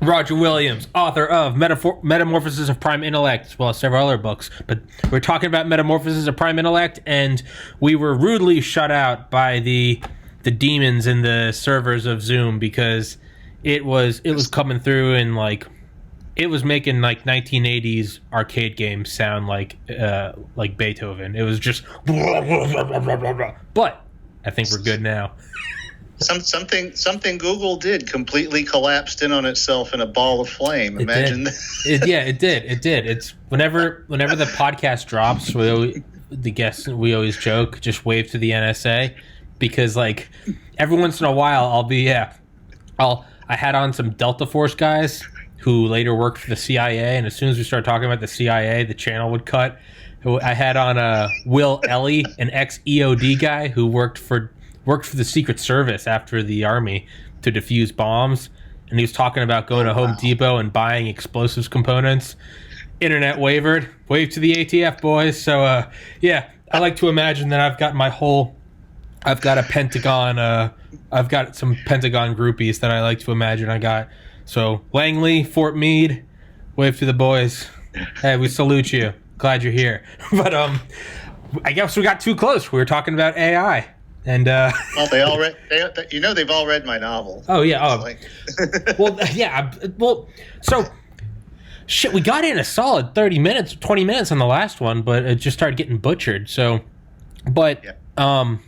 Roger Williams, author of Metamorphosis of Prime Intellect, as well as several other books. But we're talking about Metamorphosis of Prime Intellect, and we were rudely shut out by the demons in the servers of Zoom because it was coming through and like it was making like 1980s arcade games sound like Beethoven. It was just, but I think we're good now. Something Google did completely collapsed in on itself in a ball of flame. Imagine that. It did. It's whenever the podcast drops, we always joke, just wave to the NSA, because like every once in a while I had on some Delta Force guys who later worked for the CIA, and as soon as we started talking about the CIA, the channel would cut. I had on Will Ellie, an ex-EOD guy who worked for the Secret Service after the Army to defuse bombs, and he was talking about going to Home Depot and buying explosives components. Internet wavered. Wave to the ATF, boys. So, I like to imagine that I've got a Pentagon, I've got some Pentagon groupies that I like to imagine I got. So, Langley, Fort Meade, wave to the boys. Hey, we salute you. Glad you're here. But, I guess we got too close. We were talking about AI. And well, they've all read my novel. Oh yeah. So shit, we got in a solid 20 minutes on the last one, but it just started getting butchered. So, but I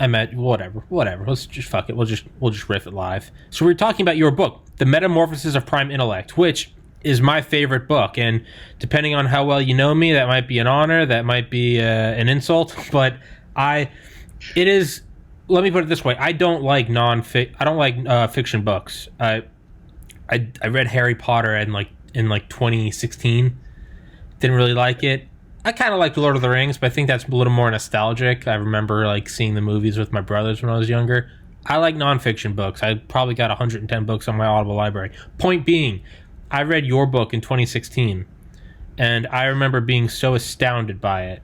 meant whatever. Let's just fuck it. We'll just riff it live. So we were talking about your book, The Metamorphosis of Prime Intellect, which is my favorite book, and depending on how well you know me, that might be an honor, that might be an insult, but it is. Let me put it this way: I don't like fiction books. I read Harry Potter in 2016. Didn't really like it. I kind of liked Lord of the Rings, but I think that's a little more nostalgic. I remember like seeing the movies with my brothers when I was younger. I like nonfiction books. I probably got 110 books on my Audible library. Point being, I read your book in 2016, and I remember being so astounded by it.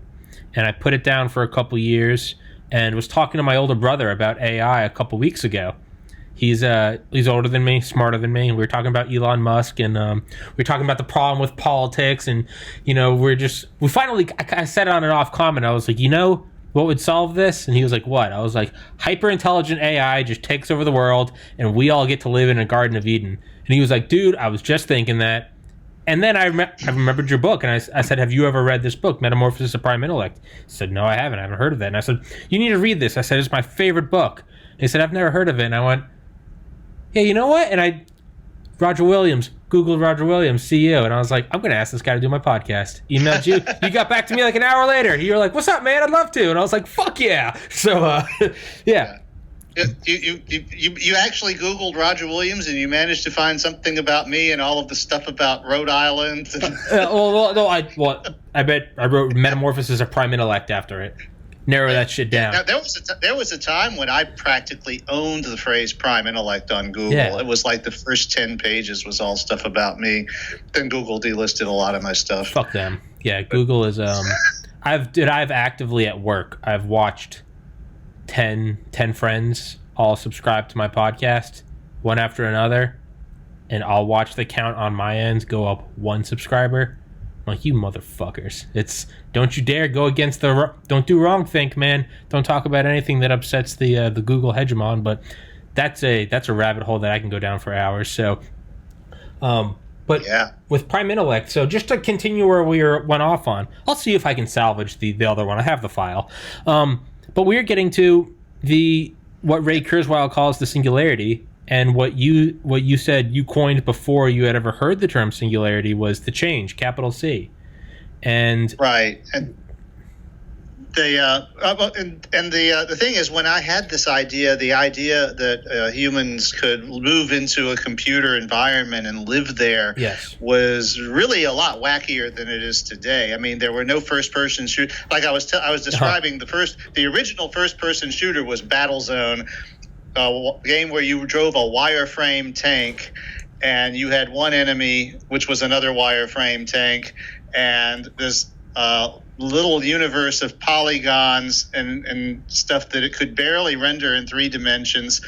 And I put it down for a couple years. And was talking to my older brother about AI a couple weeks ago. He's older than me, smarter than me. And we were talking about Elon Musk, and we were talking about the problem with politics. And I said on and off comment. I was like, what would solve this? And he was like, what? I was like, hyper intelligent AI just takes over the world, and we all get to live in a Garden of Eden. And he was like, dude, I was just thinking that. And then I remembered your book, and I said, have you ever read this book, Metamorphosis of Prime Intellect? He said, no, I haven't. I haven't heard of that. And I said, you need to read this. I said, it's my favorite book. And he said, I've never heard of it. And I went, yeah, you know what? And Roger Williams, Googled Roger Williams, CEO. And I was like, I'm going to ask this guy to do my podcast. Emailed you. You got back to me like an hour later. You were like, what's up, man? I'd love to. And I was like, fuck yeah. So, yeah. You actually Googled Roger Williams, and you managed to find something about me and all of the stuff about Rhode Island. I bet I wrote Metamorphosis of Prime Intellect after it. Narrow that shit down. Now, there was a time when I practically owned the phrase Prime Intellect on Google. Yeah. It was like the first 10 pages was all stuff about me. Then Google delisted a lot of my stuff. Fuck them. Yeah, Google is. I've actively at work. I've watched 10 friends all subscribe to my podcast, one after another, and I'll watch the count on my end go up one subscriber. I'm like, you motherfuckers. It's don't you dare go against don't do wrong think, man. Don't talk about anything that upsets the Google hegemon, but that's a rabbit hole that I can go down for hours. So but yeah. With Prime Intellect, so just to continue where we went off on, I'll see if I can salvage the other one. I have the file. But we're getting to what Ray Kurzweil calls the singularity, and what you said you coined before you had ever heard the term singularity was the change, capital C. And right. And the thing is, when I had this idea, the idea that humans could move into a computer environment and live there, yes, was really a lot wackier than it is today. I mean, there were no first-person shoot. Like I was describing, the original first-person shooter was Battlezone, a game where you drove a wireframe tank, and you had one enemy, which was another wireframe tank, and this little universe of polygons and stuff that it could barely render in 3 dimensions.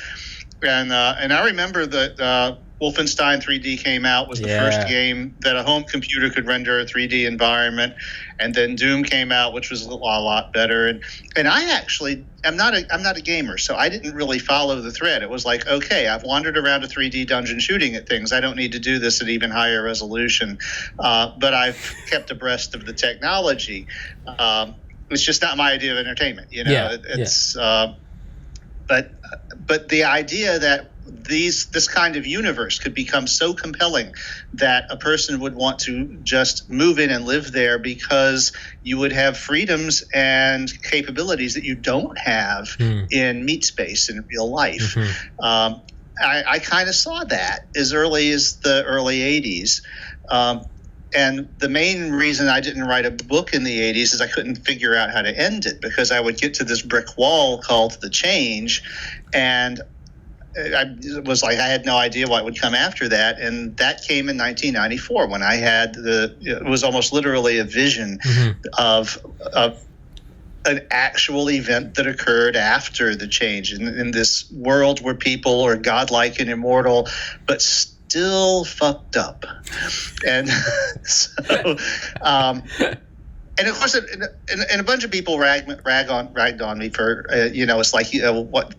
And I remember that Wolfenstein 3D came out, was the first game that a home computer could render a 3D environment, and then Doom came out, which was a lot better. And I actually I'm not a gamer, so I didn't really follow the thread. It was like, okay, I've wandered around a 3D dungeon shooting at things. I don't need to do this at even higher resolution, but I've kept abreast of the technology. It's just not my idea of entertainment, It's but the idea that this kind of universe could become so compelling that a person would want to just move in and live there because you would have freedoms and capabilities that you don't have in meat space in real life. I kind of saw that as early as the early 80s. And the main reason I didn't write a book in the 80s is I couldn't figure out how to end it, because I would get to this brick wall called the change, and I had no idea what would come after that. And that came in 1994 when I had it was almost literally a vision of an actual event that occurred after the change in this world where people are godlike and immortal, but still fucked up. And so, and of course, and a bunch of people ragged on me for, it's like,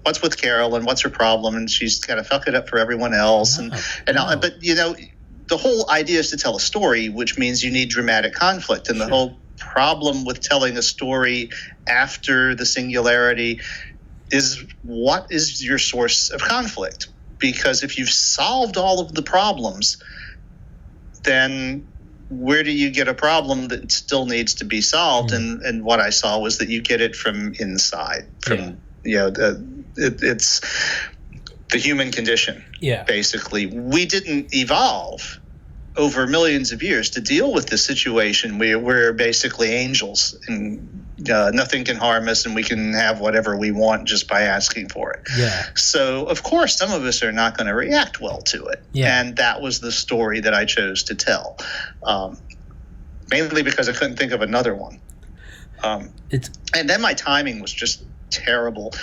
what's with Carol and what's her problem, and she's got to fuck it up for everyone else, but the whole idea is to tell a story, which means you need dramatic conflict, and the whole problem with telling a story after the singularity is, what is your source of conflict? Because if you've solved all of the problems, then where do you get a problem that still needs to be solved? And what I saw was that you get it from inside, it's the human condition. Basically, we didn't evolve over millions of years to deal with this situation. We're basically angels, and nothing can harm us, and we can have whatever we want just by asking for it. So of course some of us are not going to react well to it. And that was the story that I chose to tell, mainly because I couldn't think of another one. And then my timing was just terrible.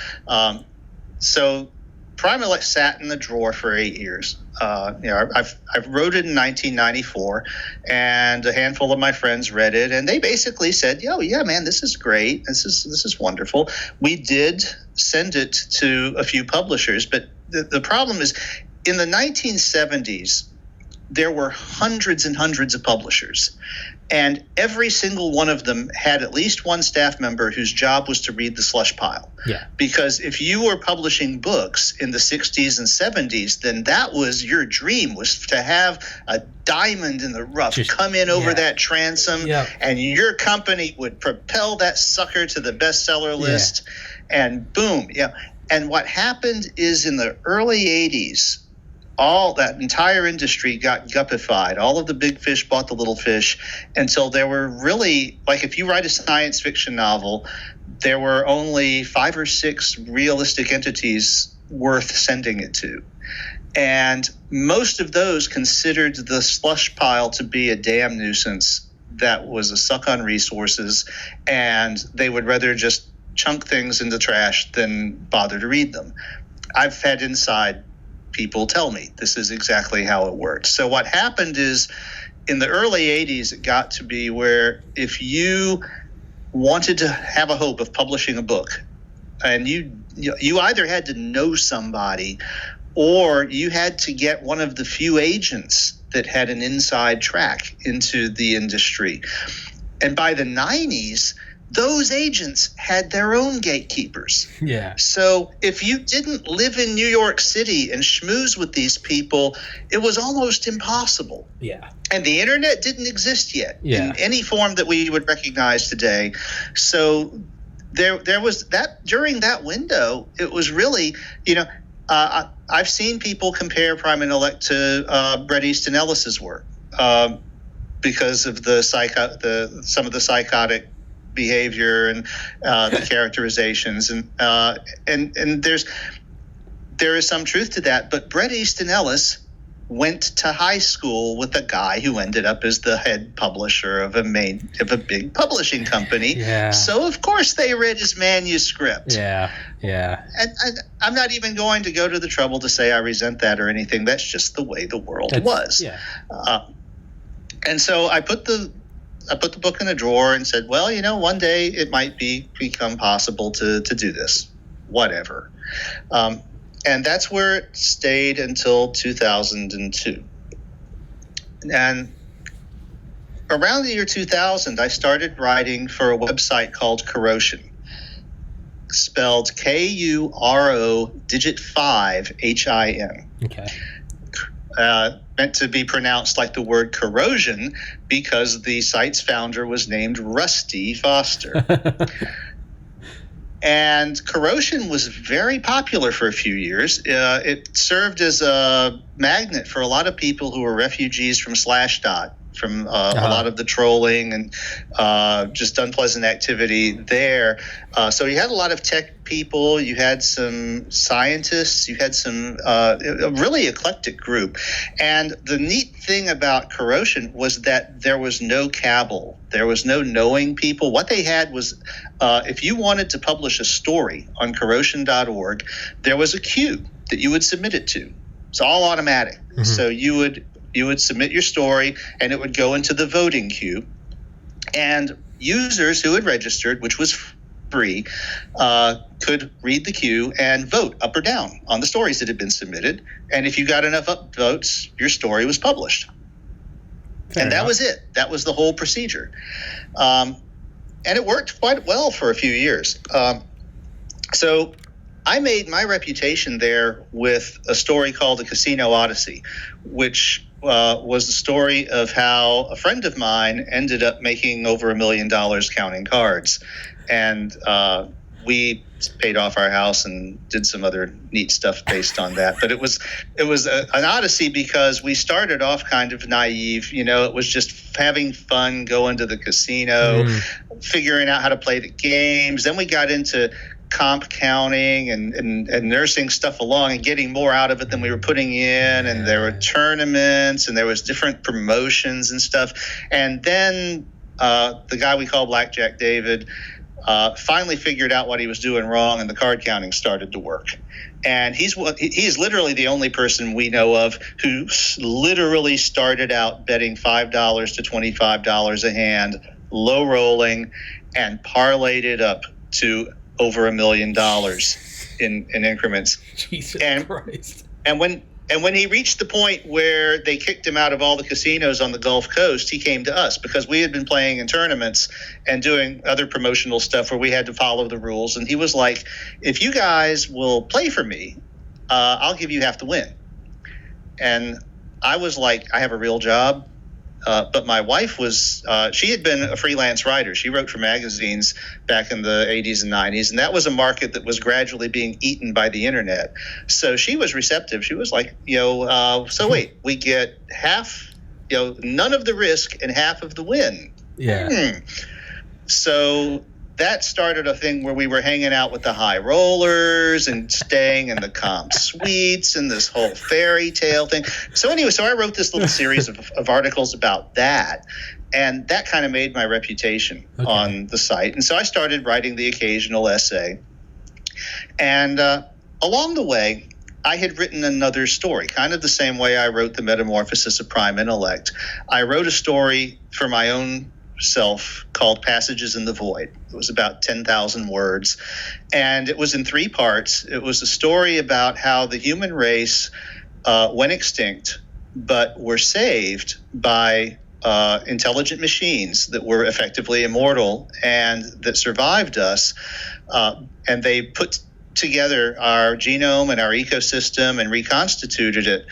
So Prime Elect sat in the drawer for 8 years. I've wrote it in 1994, and a handful of my friends read it, and they basically said, "Yo, yeah, man, this is great. This is wonderful." We did send it to a few publishers, but the problem is, in the 1970s, there were hundreds and hundreds of publishers, and every single one of them had at least one staff member whose job was to read the slush pile. Because if you were publishing books in the 60s and 70s, then that was your dream, was to have a diamond in the rough come in over that transom, and your company would propel that sucker to the bestseller list, and boom. And what happened is, in the early 80s, all that entire industry got guppified. All of the big fish bought the little fish, until there were really, like, if you write a science fiction novel, there were only 5 or 6 realistic entities worth sending it to. And most of those considered the slush pile to be a damn nuisance that was a suck on resources, and they would rather just chunk things into trash than bother to read them. I've had inside people tell me this is exactly how it works. So what happened is, in the early 80s, it got to be where if you wanted to have a hope of publishing a book, and you either had to know somebody, or you had to get one of the few agents that had an inside track into the industry. And by the 90s, those agents had their own gatekeepers. So if you didn't live in New York City and schmooze with these people, it was almost impossible. And the internet didn't exist yet in any form that we would recognize today. So there was that during that window. It was really, I've seen people compare Prime and Elect to Bret Easton Ellis's work because of some of the psychotic behavior and the characterizations, and there is some truth to that. But Bret Easton Ellis went to high school with a guy who ended up as the head publisher of a big publishing company. Yeah. So of course they read his manuscript. Yeah. And I'm not even going to go to the trouble to say I resent that or anything. That's just the way the world was. Yeah. And so I put the book in a drawer and said, well, one day it might become possible to do this. Whatever. And that's where it stayed until 2002. And around the year 2000, I started writing for a website called Corrosion, spelled Kuro digit 5 HIN. Okay. Meant to be pronounced like the word corrosion because the site's founder was named Rusty Foster. And Corrosion was very popular for a few years. It served as a magnet for a lot of people who were refugees from Slashdot, from a lot of the trolling and just unpleasant activity there. So you had a lot of tech people, you had some scientists, you had some a really eclectic group. And the neat thing about Corrosion was that there was no cabal. There was no knowing people. What they had was if you wanted to publish a story on corrosion.org, there was a queue that you would submit it to. It's all automatic. Mm-hmm. So you would submit your story, and it would go into the voting queue. And users who had registered, which was free, could read the queue and vote up or down on the stories that had been submitted. And if you got enough votes, your story was published. Fair enough. That was it. That was the whole procedure. And it worked quite well for a few years. So I made my reputation there with a story called The Casino Odyssey, which was the story of how a friend of mine ended up making over $1 million counting cards. And we paid off our house and did some other neat stuff based on that. But it was an odyssey because we started off kind of naive. It was just having fun, going to the casino, figuring out how to play the games. Then we got into comp counting and nursing stuff along and getting more out of it than we were putting in. And there were tournaments and there was different promotions and stuff. And then the guy we call Blackjack David finally figured out what he was doing wrong, and the card counting started to work. And he's literally the only person we know of who literally started out betting $5 to $25 a hand, low rolling, and parlayed it up to over $1 million in increments. Jesus Christ! And when he reached the point where they kicked him out of all the casinos on the Gulf Coast, he came to us because we had been playing in tournaments and doing other promotional stuff where we had to follow the rules. And he was like, if you guys will play for me, I'll give you half the win. And I was like, I have a real job. But my wife she had been a freelance writer. She wrote for magazines back in the 80s and 90s, and that was a market that was gradually being eaten by the internet. So she was receptive. She was like, so wait, we get half, none of the risk and half of the win. Yeah. So that started a thing where we were hanging out with the high rollers and staying in the comp suites and this whole fairy tale thing. So anyway, I wrote this little series of articles about that, and that kind of made my reputation on the site. And so I started writing the occasional essay. And along the way, I had written another story, kind of the same way I wrote The Metamorphosis of Prime Intellect. I wrote a story for my own self called Passages in the Void. It was about 10,000 words, and it was in 3 parts. It was a story about how the human race went extinct, but were saved by intelligent machines that were effectively immortal and that survived us. And they put together our genome and our ecosystem and reconstituted it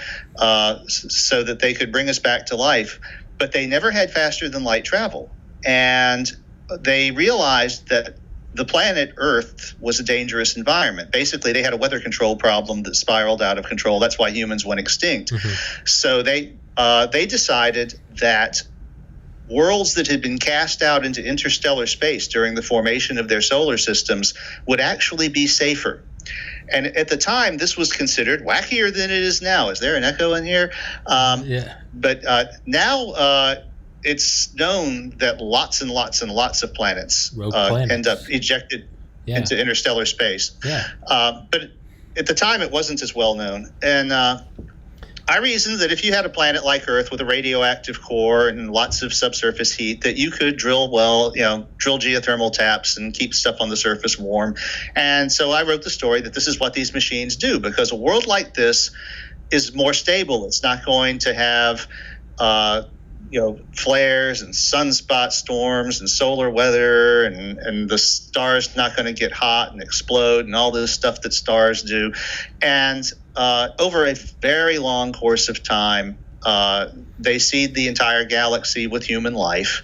so that they could bring us back to life. But they never had faster than light travel. And they realized that the planet Earth was a dangerous environment. Basically, they had a weather control problem that spiraled out of control. That's why humans went extinct. Mm-hmm. So they decided that worlds that had been cast out into interstellar space during the formation of their solar systems would actually be safer. And at the time, this was considered wackier than it is now. Is there an echo in here? Yeah. But now it's known that lots and lots and lots of planets, end up ejected into interstellar space. Yeah. But at the time, it wasn't as well known. And I reasoned that if you had a planet like Earth with a radioactive core and lots of subsurface heat, that you could drill geothermal taps and keep stuff on the surface warm. And so I wrote the story that this is what these machines do, because a world like this is more stable. It's not going to have flares and sunspot storms and solar weather, and the stars not going to get hot and explode and all this stuff that stars do. And over a very long course of time, they seed the entire galaxy with human life.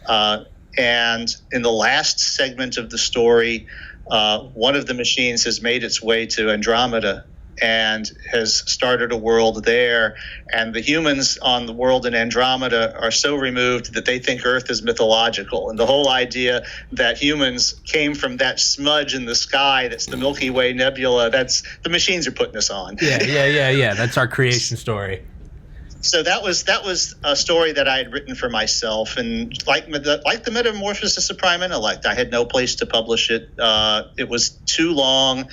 And in the last segment of the story, one of the machines has made its way to Andromeda and has started a world there. And the humans on the world in Andromeda are so removed that they think Earth is mythological. And the whole idea that humans came from that smudge in the sky, that's the Milky Way Nebula, that's the machines are putting us on. Yeah. That's our creation story. So that was a story that I had written for myself, and like the Metamorphosis of Prime Intellect, I had no place to publish it. It was too long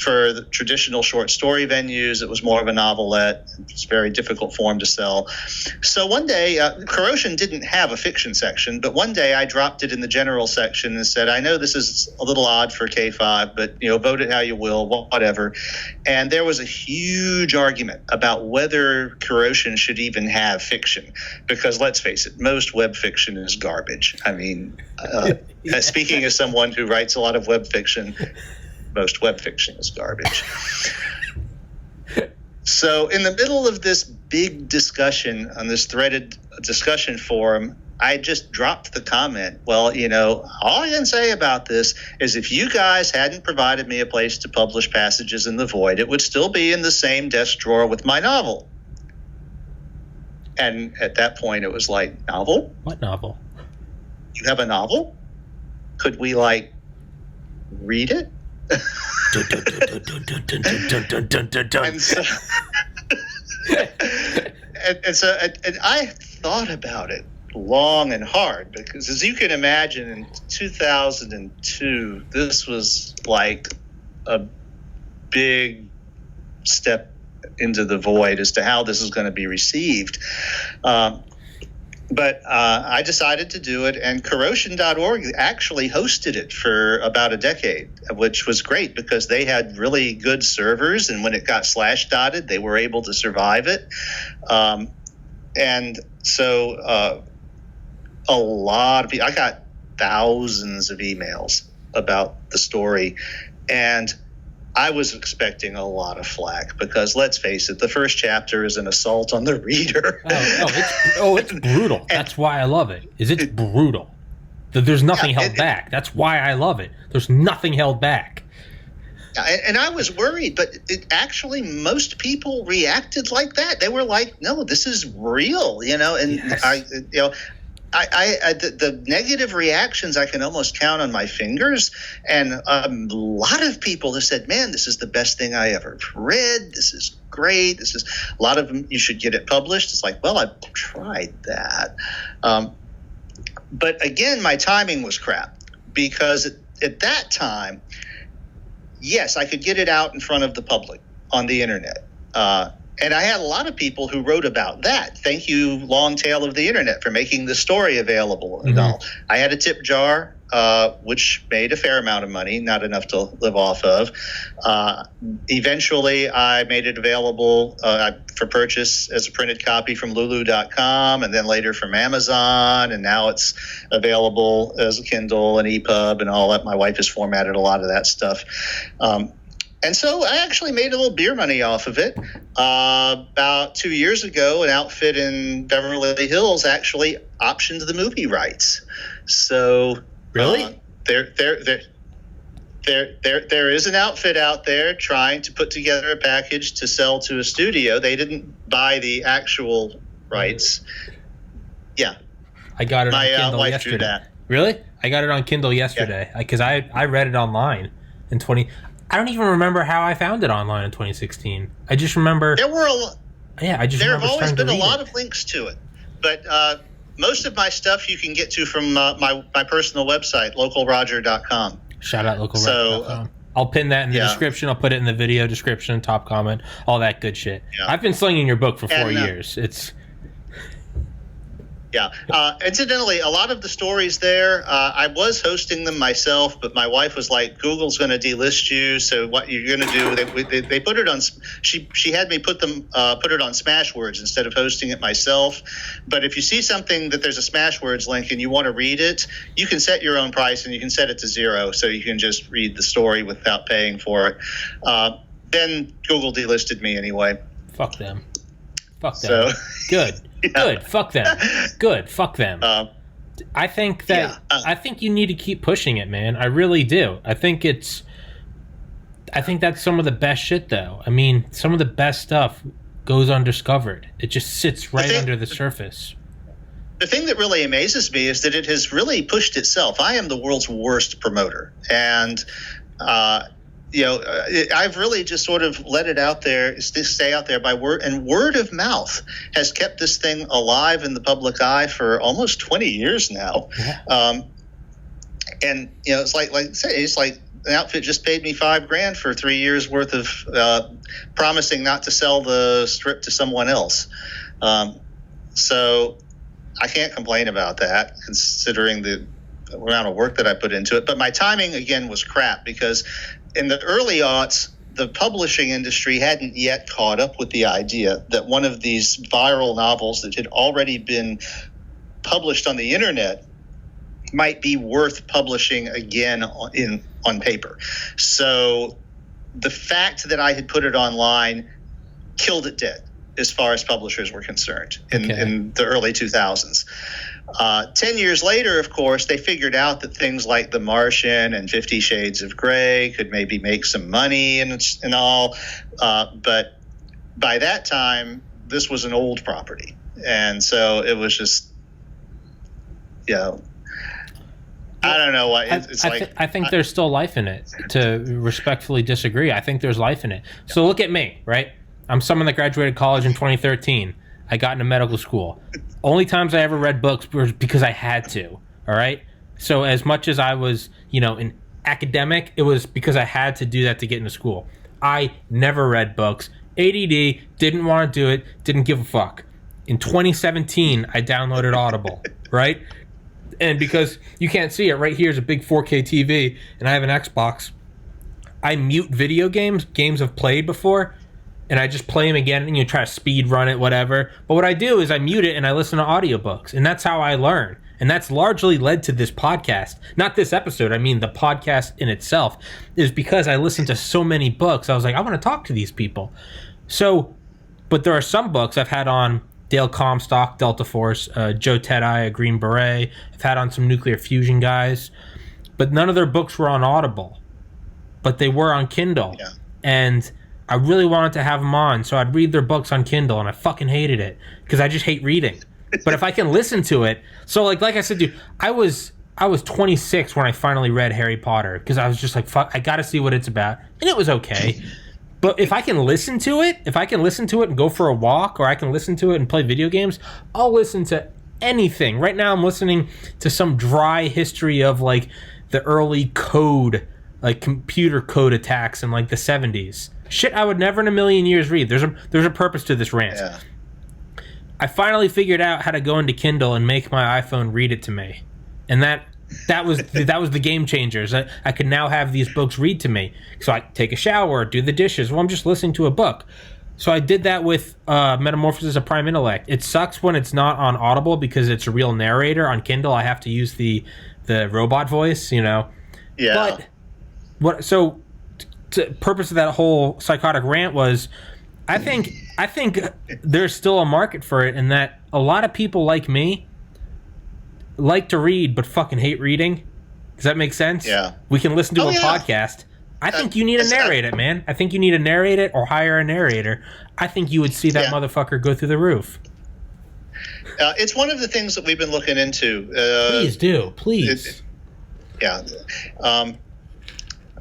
for the traditional short story venues. It was more of a novelette. It's a very difficult form to sell. So one day, Corrosion didn't have a fiction section, but one day I dropped it in the general section and said, I know this is a little odd for K5, but vote it how you will, whatever. And there was a huge argument about whether Corrosion should even have fiction, because let's face it, most web fiction is garbage. I mean, speaking as someone who writes a lot of web fiction, most web fiction is garbage. So in the middle of this big discussion on this threaded discussion forum, I just dropped the comment, well, all I can say about this is if you guys hadn't provided me a place to publish Passages in the Void, it would still be in the same desk drawer with my novel. And at that point, it was like, novel? What novel? You have a novel? Could we, read it? And I thought about it long and hard, because as you can imagine, in 2002, this was like a big step into the void as to how this is going to be received. But I decided to do it, and corrosion.org actually hosted it for about a decade, which was great because they had really good servers, and when it got /dotted, they were able to survive it. And so a lot of people, I got thousands of emails about the story, and I was expecting a lot of flack because, let's face it, the first chapter is an assault on the reader. It's brutal. That's why I love it. It's brutal. There's nothing held back. That's why I love it. There's nothing held back. And I was worried, but actually most people reacted like that. They were like, "No, this is real," And yes. I the negative reactions I can almost count on my fingers, and a lot of people have said, "Man, this is the best thing I ever read. This is great. This is a lot of them. You should get it published." It's like, well, I've tried that, but again, my timing was crap because at that time, yes, I could get it out in front of the public on the internet. And I had a lot of people who wrote about that. Thank you, Long Tail of the Internet, for making the story available. And all. I had a tip jar, which made a fair amount of money, not enough to live off of. Eventually, I made it available for purchase as a printed copy from Lulu.com, and then later from Amazon. And now it's available as a Kindle and EPUB and all that. My wife has formatted a lot of that stuff. And so I actually made a little beer money off of it. About 2 years ago, an outfit in Beverly Hills actually optioned the movie rights. So really, there is an outfit out there trying to put together a package to sell to a studio. They didn't buy the actual rights. Yeah, I got it on Kindle wife yesterday. Drew that. Really? I got it on Kindle yesterday because I read it online in I don't even remember how I found it online in 2016. I just remember there were a lot. Yeah, there have always been a lot of links to it, but most of my stuff you can get to from my personal website, localroger.com. Shout out localroger.com. I'll pin that in the description. I'll put it in the video description, top comment, all that good shit. Yeah. I've been slinging your book for 4 years. It's... Yeah. Incidentally, a lot of the stories there, I was hosting them myself, but my wife was like, Google's going to delist you. So what you're going to do, they put it on, she had me put it on Smashwords instead of hosting it myself. But if you see something that there's a Smashwords link and you want to read it, you can set your own price and you can set it to $0. So you can just read the story without paying for it. Then Google delisted me anyway. Fuck them. So, good. Yeah. Good. Fuck them. Good. Fuck them. I think that I think you need to keep pushing it, man. I really do. I think that's some of the best shit, though. I mean, some of the best stuff goes undiscovered. It just sits right under the surface. The thing that really amazes me is that it has really pushed itself. I am the world's worst promoter, and I've really just sort of let it out there, stay out there by word, and word of mouth has kept this thing alive in the public eye for almost 20 years now. Yeah. And it's like an outfit just paid me $5,000 for 3 years worth of promising not to sell the strip to someone else. So I can't complain about that, considering the amount of work that I put into it. But my timing again was crap, because in the early aughts, the publishing industry hadn't yet caught up with the idea that one of these viral novels that had already been published on the internet might be worth publishing again on paper. So the fact that I had put it online killed it dead as far as publishers were concerned in the early 2000s. 10 years later, of course, they figured out that things like The Martian and 50 Shades of Grey could maybe make some money and all. But by that time, this was an old property. And so it was just, I don't know what it's like. I think there's still life in it. To respectfully disagree, I think there's life in it. So look at me, right? I'm someone that graduated college in 2013. I got into medical school. Only times I ever read books was because I had to. All right. So as much as I was, an academic, it was because I had to do that to get into school. I never read books. ADD, didn't want to do it, didn't give a fuck. In 2017, I downloaded Audible, right? And because you can't see it, right here is a big 4K TV, and I have an Xbox. I mute video games I've played before, and I just play them again, and try to speed run it, whatever. But what I do is I mute it and I listen to audiobooks, and that's how I learn. And that's largely led to this podcast. Not this episode, I mean the podcast in itself, is because I listened to so many books. I was like, I want to talk to these people. So, but there are some books I've had on Dale Comstock, Delta Force, Joe Tedeye, a Green Beret. I've had on some nuclear fusion guys. But none of their books were on Audible. But they were on Kindle. Yeah. And I really wanted to have them on, so I'd read their books on Kindle, and I fucking hated it because I just hate reading. But if I can listen to it, so like I said, dude, I was 26 when I finally read Harry Potter because I was just like, fuck, I got to see what it's about, and it was okay. But if I can listen to it, and go for a walk, or I can listen to it and play video games, I'll listen to anything. Right now, I'm listening to some dry history of like the early code, like computer code attacks in like the 70s. Shit I would never in a million years read. There's a purpose to this rant. Yeah. I finally figured out how to go into Kindle and make my iPhone read it to me. And that was the game changers. I could now have these books read to me. So I take a shower, do the dishes. Well, I'm just listening to a book. So I did that with Metamorphosis of Prime Intellect. It sucks when it's not on Audible because it's a real narrator. On Kindle, I have to use the robot voice, Yeah. But the purpose of that whole psychotic rant was, I think there's still a market for it, in that a lot of people like me like to read but fucking hate reading. Does that make sense? Yeah. We can listen to a podcast. I think you need to narrate it, man. I think you need to narrate it or hire a narrator. I think you would see that motherfucker go through the roof. It's one of the things that we've been looking into. Please do. Please.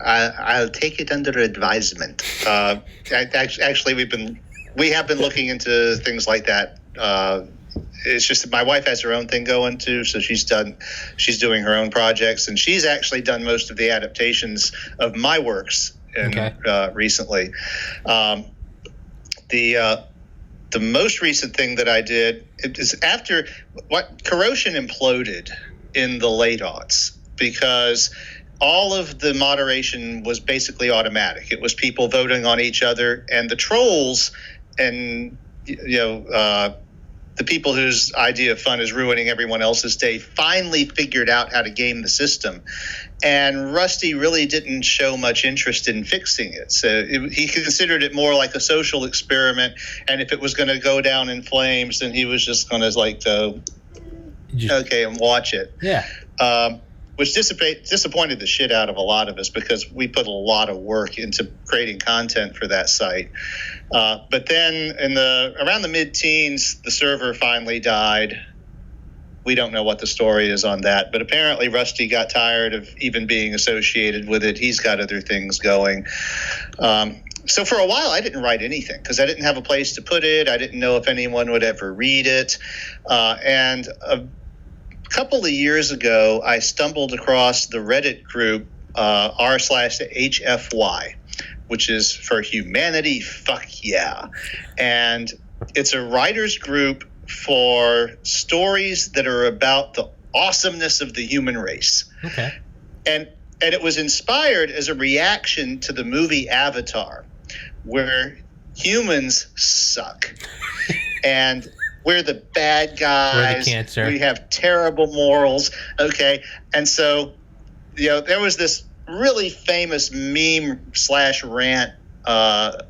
I'll take it under advisement. Actually, we have been looking into things like that. It's just that my wife has her own thing going too, so she's doing her own projects, and she's actually done most of the adaptations of my works recently. The most recent thing that I did is after Corrosion imploded in the late aughts, because all of the moderation was basically automatic. It was people voting on each other, and the trolls and the people whose idea of fun is ruining everyone else's day finally figured out how to game the system. And Rusty really didn't show much interest in fixing it. So he considered it more like a social experiment. And if it was going to go down in flames, then he was just going to go, okay, and watch it. Yeah. Which disappointed the shit out of a lot of us, because we put a lot of work into creating content for that site. But then around the mid-teens, the server finally died. We don't know what the story is on that, but apparently Rusty got tired of even being associated with it. He's got other things going. So for a while, I didn't write anything because I didn't have a place to put it. I didn't know if anyone would ever read it. And a couple of years ago, I stumbled across the Reddit group r/HFY, which is for humanity. Fuck yeah. And it's a writer's group for stories that are about the awesomeness of the human race. Okay. And it was inspired as a reaction to the movie Avatar, where humans suck. And we're the bad guys. We're the cancer. We have terrible morals. Okay. And so, there was this really famous meme / rant a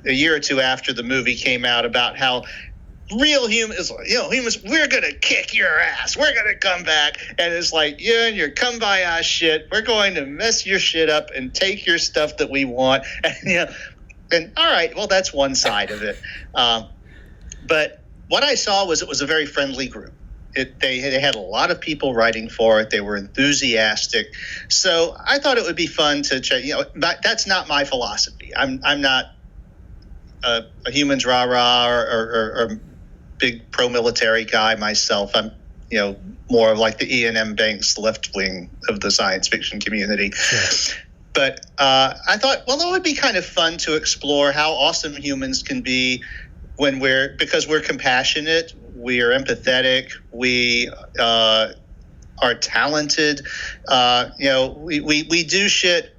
year or two after the movie came out about how real humans, we're going to kick your ass. We're going to come back. And it's like, and your come by ass shit. We're going to mess your shit up and take your stuff that we want. And all right, well, that's one side of it. But what I saw was it was a very friendly group. They had a lot of people writing for it. They were enthusiastic. So I thought it would be fun to check. That's not my philosophy. I'm not a humans rah-rah or big pro-military guy myself. I'm more of like the E&M Banks left wing of the science fiction community. Sure. But I thought, well, it would be kind of fun to explore how awesome humans can be because we're compassionate, we are empathetic, we are talented. We do shit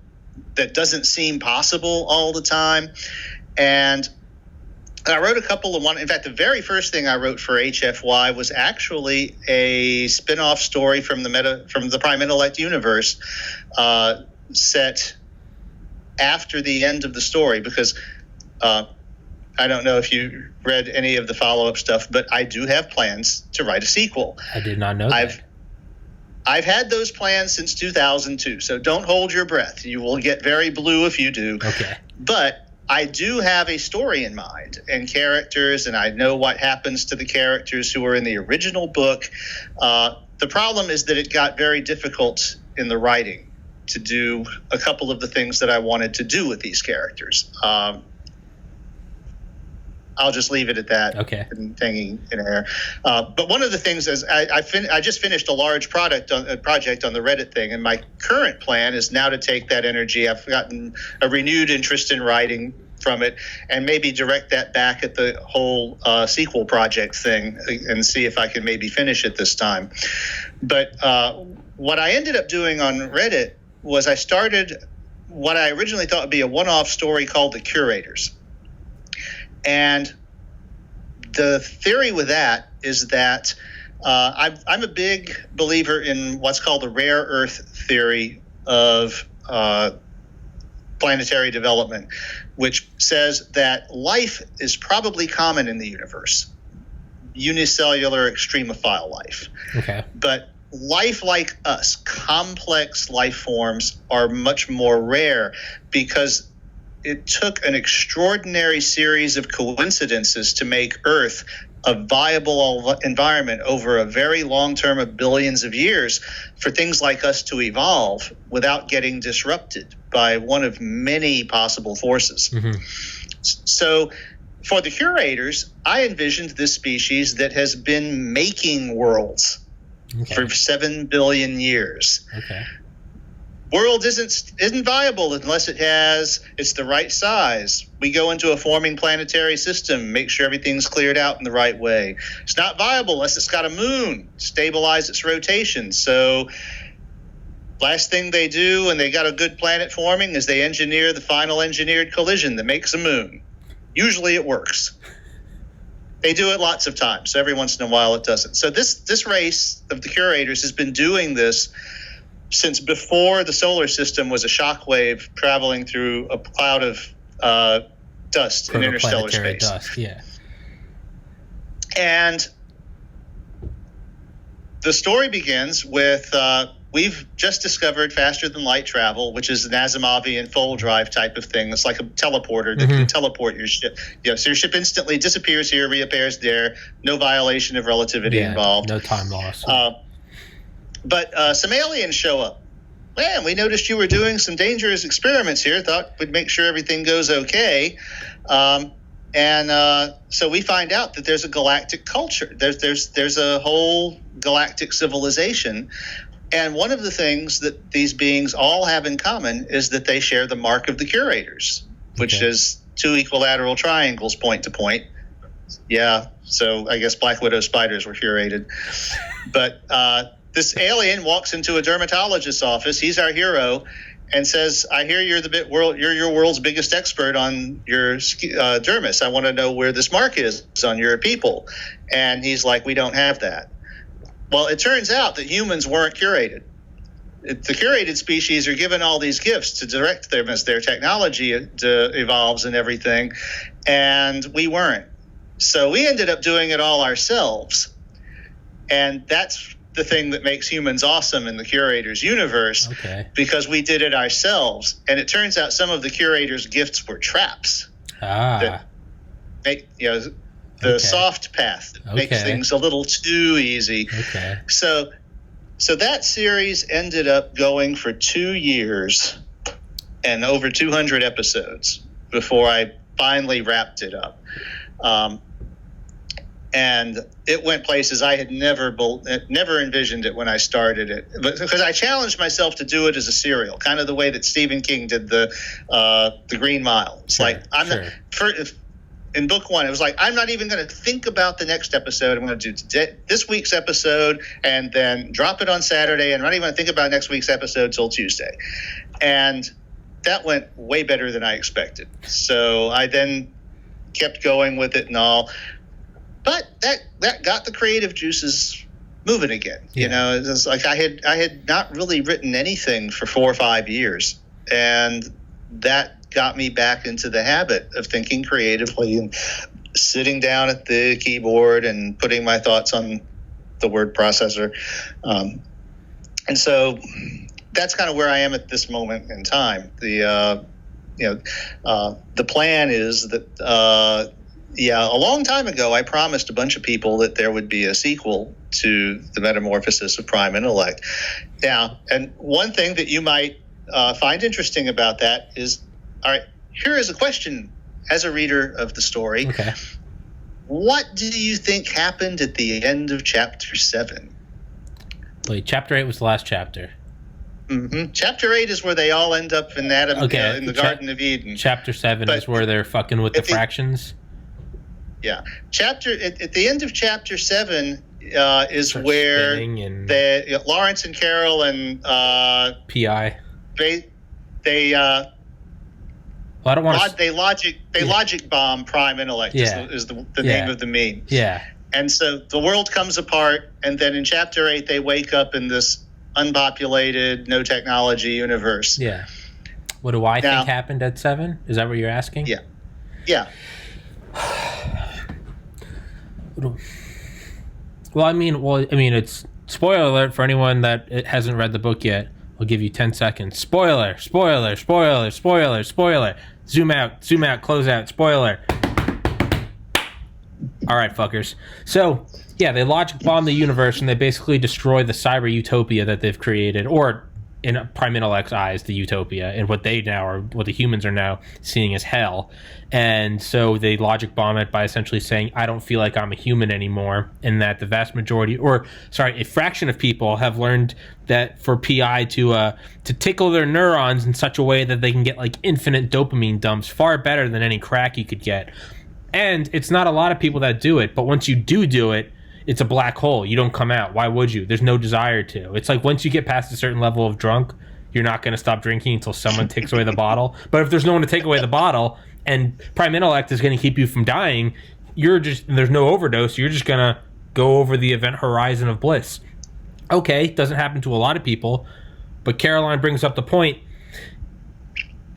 that doesn't seem possible all the time. And I wrote a couple of one. In fact, the very first thing I wrote for HFY was actually a spin-off story from the Prime Intellect universe, set after the end of the story, because I don't know if you read any of the follow-up stuff, but I do have plans to write a sequel. I did not know that. I've had those plans since 2002, so don't hold your breath. You will get very blue if you do. Okay. But I do have a story in mind and characters, and I know what happens to the characters who are in the original book. The problem is that it got very difficult in the writing to do a couple of the things that I wanted to do with these characters. I'll just leave it at that. Okay. Hanging in air. But one of the things is I just finished a large project on the Reddit thing, and my current plan is now to take that energy. I've gotten a renewed interest in writing from it, and maybe direct that back at the whole sequel project thing, and see if I can maybe finish it this time. But what I ended up doing on Reddit was I started what I originally thought would be a one-off story called The Curators. And the theory with that is that I'm a big believer in what's called the rare earth theory of planetary development, which says that life is probably common in the universe, unicellular extremophile life. Okay. But life like us, complex life forms, are much more rare because it took an extraordinary series of coincidences to make Earth a viable environment over a very long term of billions of years for things like us to evolve without getting disrupted by one of many possible forces. Mm-hmm. So for the curators, I envisioned this species that has been making worlds for 7 billion years. Okay. World isn't viable unless it's the right size. We go into a forming planetary system, make sure everything's cleared out in the right way. It's not viable unless it's got a moon, stabilize its rotation. So last thing they do when they got a good planet forming is they engineer the final engineered collision that makes a moon. Usually it works. They do it lots of times. So every once in a while it doesn't. So this race of the curators has been doing this since before the solar system was a shockwave traveling through a cloud of dust in interstellar space. Dust, yeah. And the story begins with we've just discovered faster than light travel, which is an Asimovian fold drive type of thing. It's like a teleporter that can teleport your ship. So your ship instantly disappears here, reappears there. No violation of relativity involved. No time loss. But some aliens show up. Man, we noticed you were doing some dangerous experiments here. Thought we'd make sure everything goes okay. So we find out that there's a galactic culture. There's a whole galactic civilization. And one of the things that these beings all have in common is that they share the mark of the curators, which is 2 equilateral triangles point to point. Yeah, so I guess Black Widow spiders were curated. But this alien walks into a dermatologist's office. He's our hero, and says, "I hear you're you're your world's biggest expert on your dermis. I want to know where this mark is on your people." And he's like, "We don't have that." Well, it turns out that humans weren't curated. The curated species are given all these gifts to direct them as their technology evolves and everything, and we weren't. So we ended up doing it all ourselves, and that's the thing that makes humans awesome in the curators universe, because we did it ourselves. And it turns out some of the curators' gifts were traps that make the soft path that makes things a little too easy. So that series ended up going for 2 years and over 200 episodes before I finally wrapped it up. And it went places I had never envisioned it when I started it, because I challenged myself to do it as a serial, kind of the way that Stephen King did the Green Mile. It's in book 1, it was like, I'm not even going to think about the next episode. I'm going to do this week's episode and then drop it on Saturday, and I'm not even going to think about next week's episode till Tuesday. And that went way better than I expected. So I then kept going with it and all. But that got the creative juices moving again. You know, it was like I had not really written anything for 4 or 5 years, and that got me back into the habit of thinking creatively and sitting down at the keyboard and putting my thoughts on the word processor. And so that's kind of where I am at this moment in time. The plan is that. A long time ago, I promised a bunch of people that there would be a sequel to The Metamorphosis of Prime Intellect. Now, and one thing that you might find interesting about that is, all right, here is a question as a reader of the story. What do you think happened at the end of Chapter 7? Wait, Chapter 8 was the last chapter. Chapter 8 is where they all end up in Adam in the Garden of Eden. Chapter 7 is where they're fucking with the fractions. Yeah, at the end of Chapter 7 is where Lawrence and Carol and PI they I don't want they logic bomb Prime Intellect is the name of the meme. And so the world comes apart, and then in Chapter 8 they wake up in this unpopulated, no technology universe. What do I think happened at 7? Is that what you're asking? Yeah. Well, I mean, it's spoiler alert for anyone that hasn't read the book yet. I'll give you 10 seconds. Spoiler, spoiler, spoiler, spoiler, spoiler. Zoom out, close out, spoiler. All right, fuckers. So, they logic bomb the universe, and they basically destroy the cyber utopia that they've created, or in Prime Intellect's eyes, the utopia, and what the humans are now seeing as hell. And so they logic bomb it by essentially saying, I don't feel like I'm a human anymore, and that the vast majority, a fraction of people have learned that for PI to tickle their neurons in such a way that they can get like infinite dopamine dumps, far better than any crack you could get. And it's not a lot of people that do it, but once you do it, it's a black hole. You don't come out. Why would you? There's no desire to. It's like once you get past a certain level of drunk, you're not going to stop drinking until someone takes away the bottle. But if there's no one to take away the bottle and Prime Intellect is going to keep you from dying, there's no overdose. You're just going to go over the event horizon of bliss. Okay, doesn't happen to a lot of people, but Caroline brings up the point.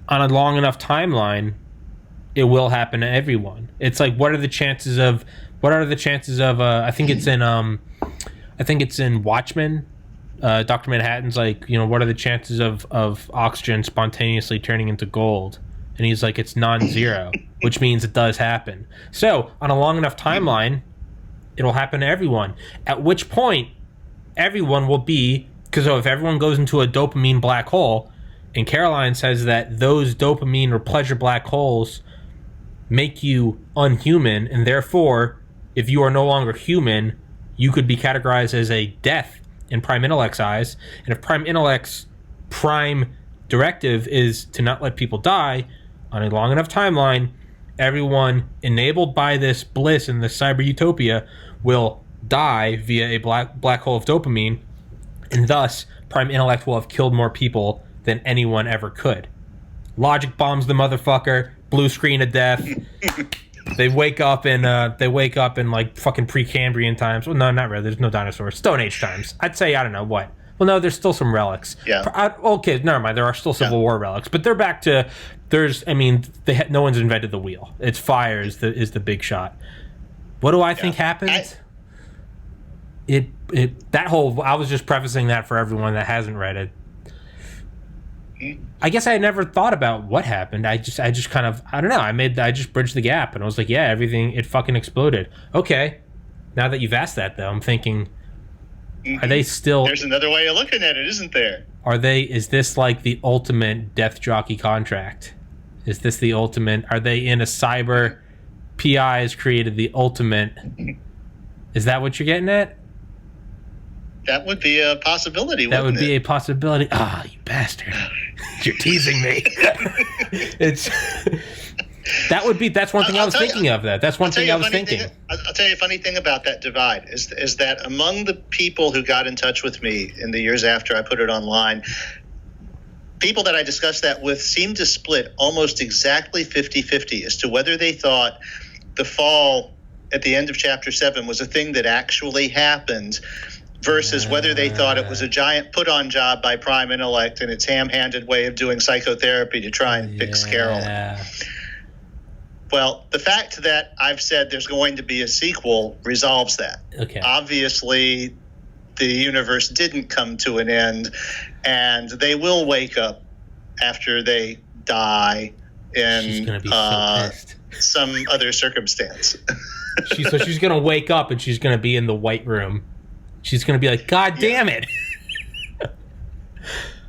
On a long enough timeline, it will happen to everyone. It's like, what are the chances of I think it's in Watchmen. Dr. Manhattan's like, what are the chances of oxygen spontaneously turning into gold? And he's like, it's non-zero, which means it does happen. So on a long enough timeline, it'll happen to everyone. At which point, everyone will be, because if everyone goes into a dopamine black hole, and Caroline says that those dopamine or pleasure black holes make you unhuman, and therefore, if you are no longer human, you could be categorized as a death in Prime Intellect's eyes. And if Prime Intellect's prime directive is to not let people die on a long enough timeline, everyone enabled by this bliss in the cyber utopia will die via a black hole of dopamine, and thus Prime Intellect will have killed more people than anyone ever could. Logic bombs the motherfucker, blue screen of death. They wake up in like fucking Precambrian times. Well, no, not really. There's no dinosaurs. Stone Age times. I'd say, I don't know what. Well, no, there's still some relics. Yeah. Okay, never mind. There are still Civil War relics, but they're back to no one's invented the wheel. It's fire is the big shot. What do I think happens? I was just prefacing that for everyone that hasn't read it. I guess I never thought about what happened. I just kind of, I don't know. I just bridged the gap, and I was like, yeah, it fucking exploded. Okay. Now that you've asked that, though, I'm thinking, are they still? There's another way of looking at it, isn't there? Is this like the ultimate death jockey contract? Is this the ultimate? Are they in a cyber? PI has created the ultimate. Is that what you're getting at? That would be a possibility. That would be a possibility. Ah, you bastard! You're teasing me. That's one thing I was thinking of. That's one thing I was thinking. I'll tell you a funny thing about that divide is that among the people who got in touch with me in the years after I put it online, people that I discussed that with seemed to split almost exactly 50-50 as to whether they thought the fall at the end of Chapter 7 was a thing that actually happened versus whether they thought it was a giant put-on job by Prime Intellect and its ham-handed way of doing psychotherapy to try and fix Caroline. Well, the fact that I've said there's going to be a sequel resolves that. Okay. Obviously, the universe didn't come to an end, and they will wake up after they die in She's gonna be so pissed. Some other circumstance. She's going to wake up, and she's going to be in the White Room. She's going to be like, God damn it.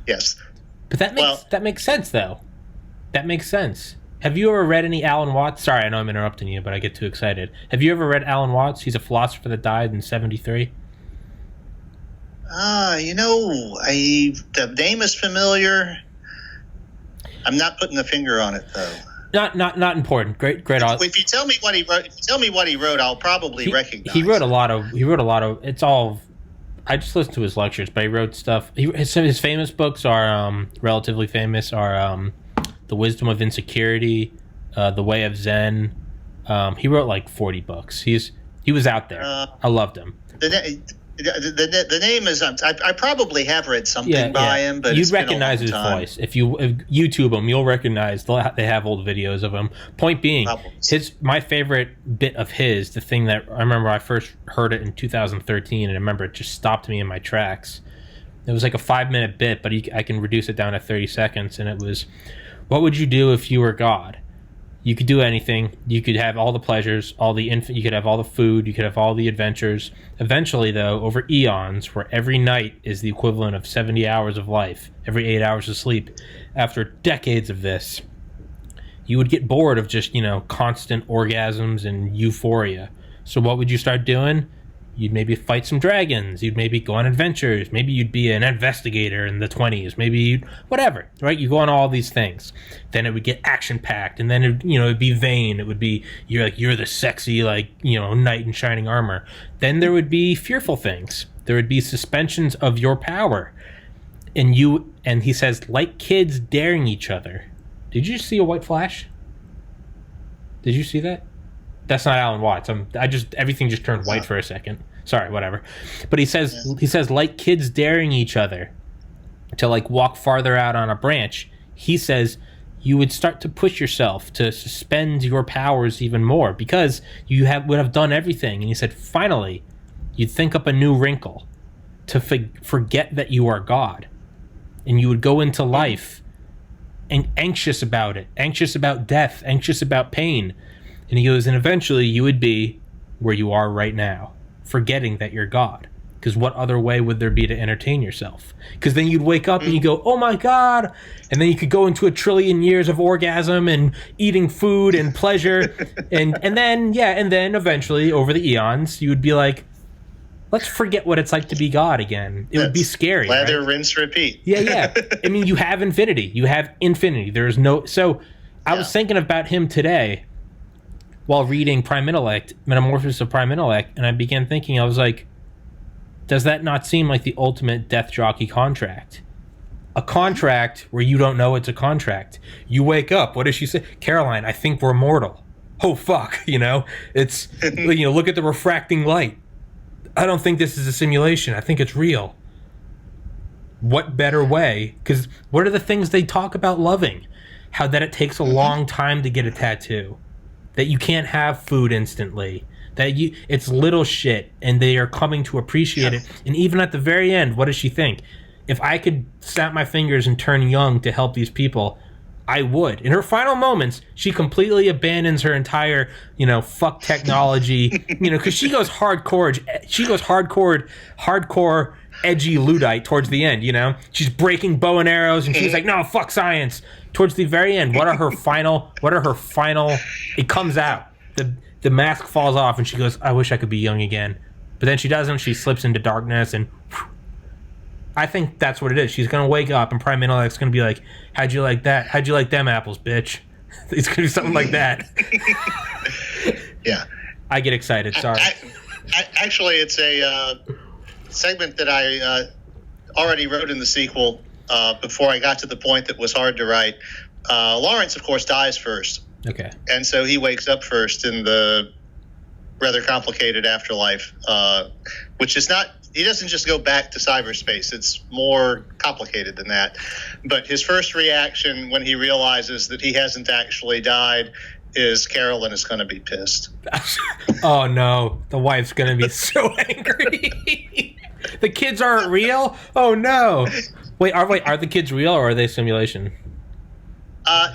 Yes. But that makes sense, though. That makes sense. Have you ever read any Alan Watts? Sorry, I know I'm interrupting you, but I get too excited. Have you ever read Alan Watts? He's a philosopher that died in 1973. The name is familiar. I'm not putting the finger on it, though. Not important. Great author. If you tell me what he wrote, I'll probably recognize. He wrote a lot of. It's all. I just listened to his lectures, but he wrote stuff. His famous books are relatively famous. Are The Wisdom of Insecurity, The Way of Zen. He wrote like 40 books. He was out there. I loved him. The name is. I probably have read something by him, but you'd recognize his voice if you YouTube him. You'll recognize they have old videos of him. Point being, my favorite bit of his, the thing that I remember I first heard it in 2013, and I remember it just stopped me in my tracks. It was like a 5-minute bit, but I can reduce it down to 30 seconds, and it was, "What would you do if you were God?" You could do anything. You could have all the pleasures, you could have all the food, you could have all the adventures. Eventually, though, over eons, where every night is the equivalent of 70 hours of life, every 8 hours of sleep, after decades of this, you would get bored of just, constant orgasms and euphoria. So what would you start doing? You'd maybe fight some dragons. You'd maybe go on adventures. Maybe you'd be an investigator in the 20s. Maybe whatever, right? You go on all these things. Then it would get action-packed, and then it'd be vain. It would be you're the sexy knight in shining armor. Then there would be fearful things. There would be suspensions of your power, and he says, like kids daring each other. Did you see a white flash? Did you see that? That's not Alan Watts. Everything just turned white for a second. Sorry, whatever. But he says like kids daring each other to walk farther out on a branch. He says you would start to push yourself to suspend your powers even more because you would have done everything. And he said finally you'd think up a new wrinkle to forget that you are God, and you would go into life and anxious about it, anxious about death, anxious about pain. And he goes, and eventually you would be where you are right now, forgetting that you're God. Because what other way would there be to entertain yourself? Because then you'd wake up and you go, oh my God. And then you could go into a trillion years of orgasm and eating food and pleasure. and then eventually over the eons, you would be like, let's forget what it's like to be God again. It would be scary. Lather, right? rinse, repeat. Yeah. I mean, you have infinity. There is no... So I was thinking about him today while reading Prime Intellect, Metamorphosis of Prime Intellect, and I began thinking, I was like, does that not seem like the ultimate death jockey contract? A contract where you don't know it's a contract. You wake up, what does she say? Caroline, I think we're mortal. Oh, fuck, It's, look at the refracting light. I don't think this is a simulation. I think it's real. What better way? Because what are the things they talk about loving? How that it takes a long time to get a tattoo. That you can't have food instantly. That it's little shit, and they are coming to appreciate it. And even at the very end, what does she think? If I could snap my fingers and turn young to help these people, I would. In her final moments, she completely abandons her entire, fuck technology, because she goes hardcore. She goes hardcore, edgy Luddite towards the end. She's breaking bow and arrows, and she's like, no, fuck science. Towards the very end, what are her final? It comes out. The mask falls off, and she goes, I wish I could be young again. But then she doesn't. She slips into darkness, and I think that's what it is. She's going to wake up, and Prime Intellect's going to be like, how'd you like that? How'd you like them apples, bitch? It's going to be something like that. Yeah. I get excited. Sorry. Actually, it's a segment that I already wrote in the sequel before I got to the point that was hard to write. Lawrence, of course, dies first. Okay. And so he wakes up first in the rather complicated afterlife, which is not... He doesn't just go back to cyberspace. It's more complicated than that. But his first reaction when he realizes that he hasn't actually died is Carolyn is going to be pissed. Oh, no. The wife's going to be so angry. The kids aren't real? Oh, no. Wait, are the kids real, or are they simulation?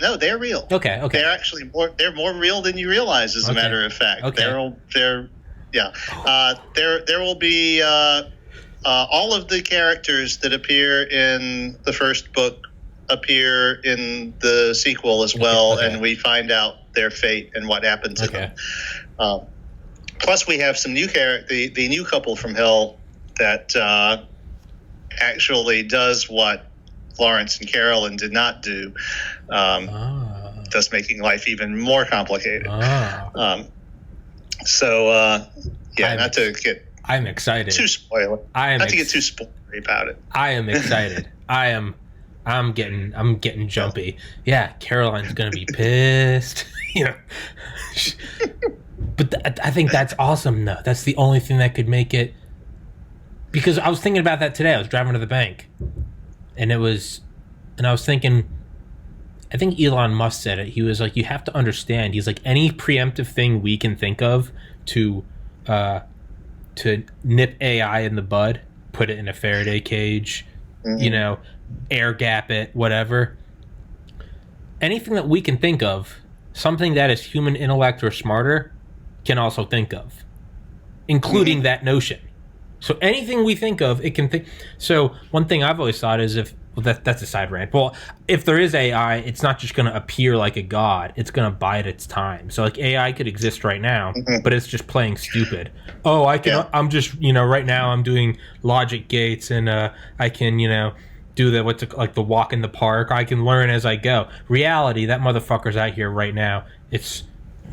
No, they're real. Okay. They're actually more real than you realize, as a matter of fact. Okay. There will be all of the characters that appear in the first book appear in the sequel as well, and we find out their fate and what happened to them. Plus, we have some new the new couple from Hell that actually does what Lawrence and Carolyn did not do, thus making life even more complicated. I'm excited. Too spoiler. Not to get too spoilery about it. I am excited. I'm getting jumpy. Yeah, Caroline's gonna be pissed. But I think that's awesome. Though that's the only thing that could make it. Because I was thinking about that today. I was driving to the bank, and I was thinking. I think Elon Musk said it. He was like, "You have to understand." He's like, any preemptive thing we can think of to nip AI in the bud, put it in a Faraday cage, air gap it, whatever. Anything that we can think of something that is human intellect or smarter can also think of, including that notion. So anything we think of, it can think. So one thing I've always thought is that's a side rant. Well, if there is AI, it's not just going to appear like a god. It's going to bide its time. So like AI could exist right now, but it's just playing stupid. Oh, I can. Yeah. I'm just right now I'm doing logic gates and I can do the walk in the park. I can learn as I go. Reality, that motherfucker's out here right now. It's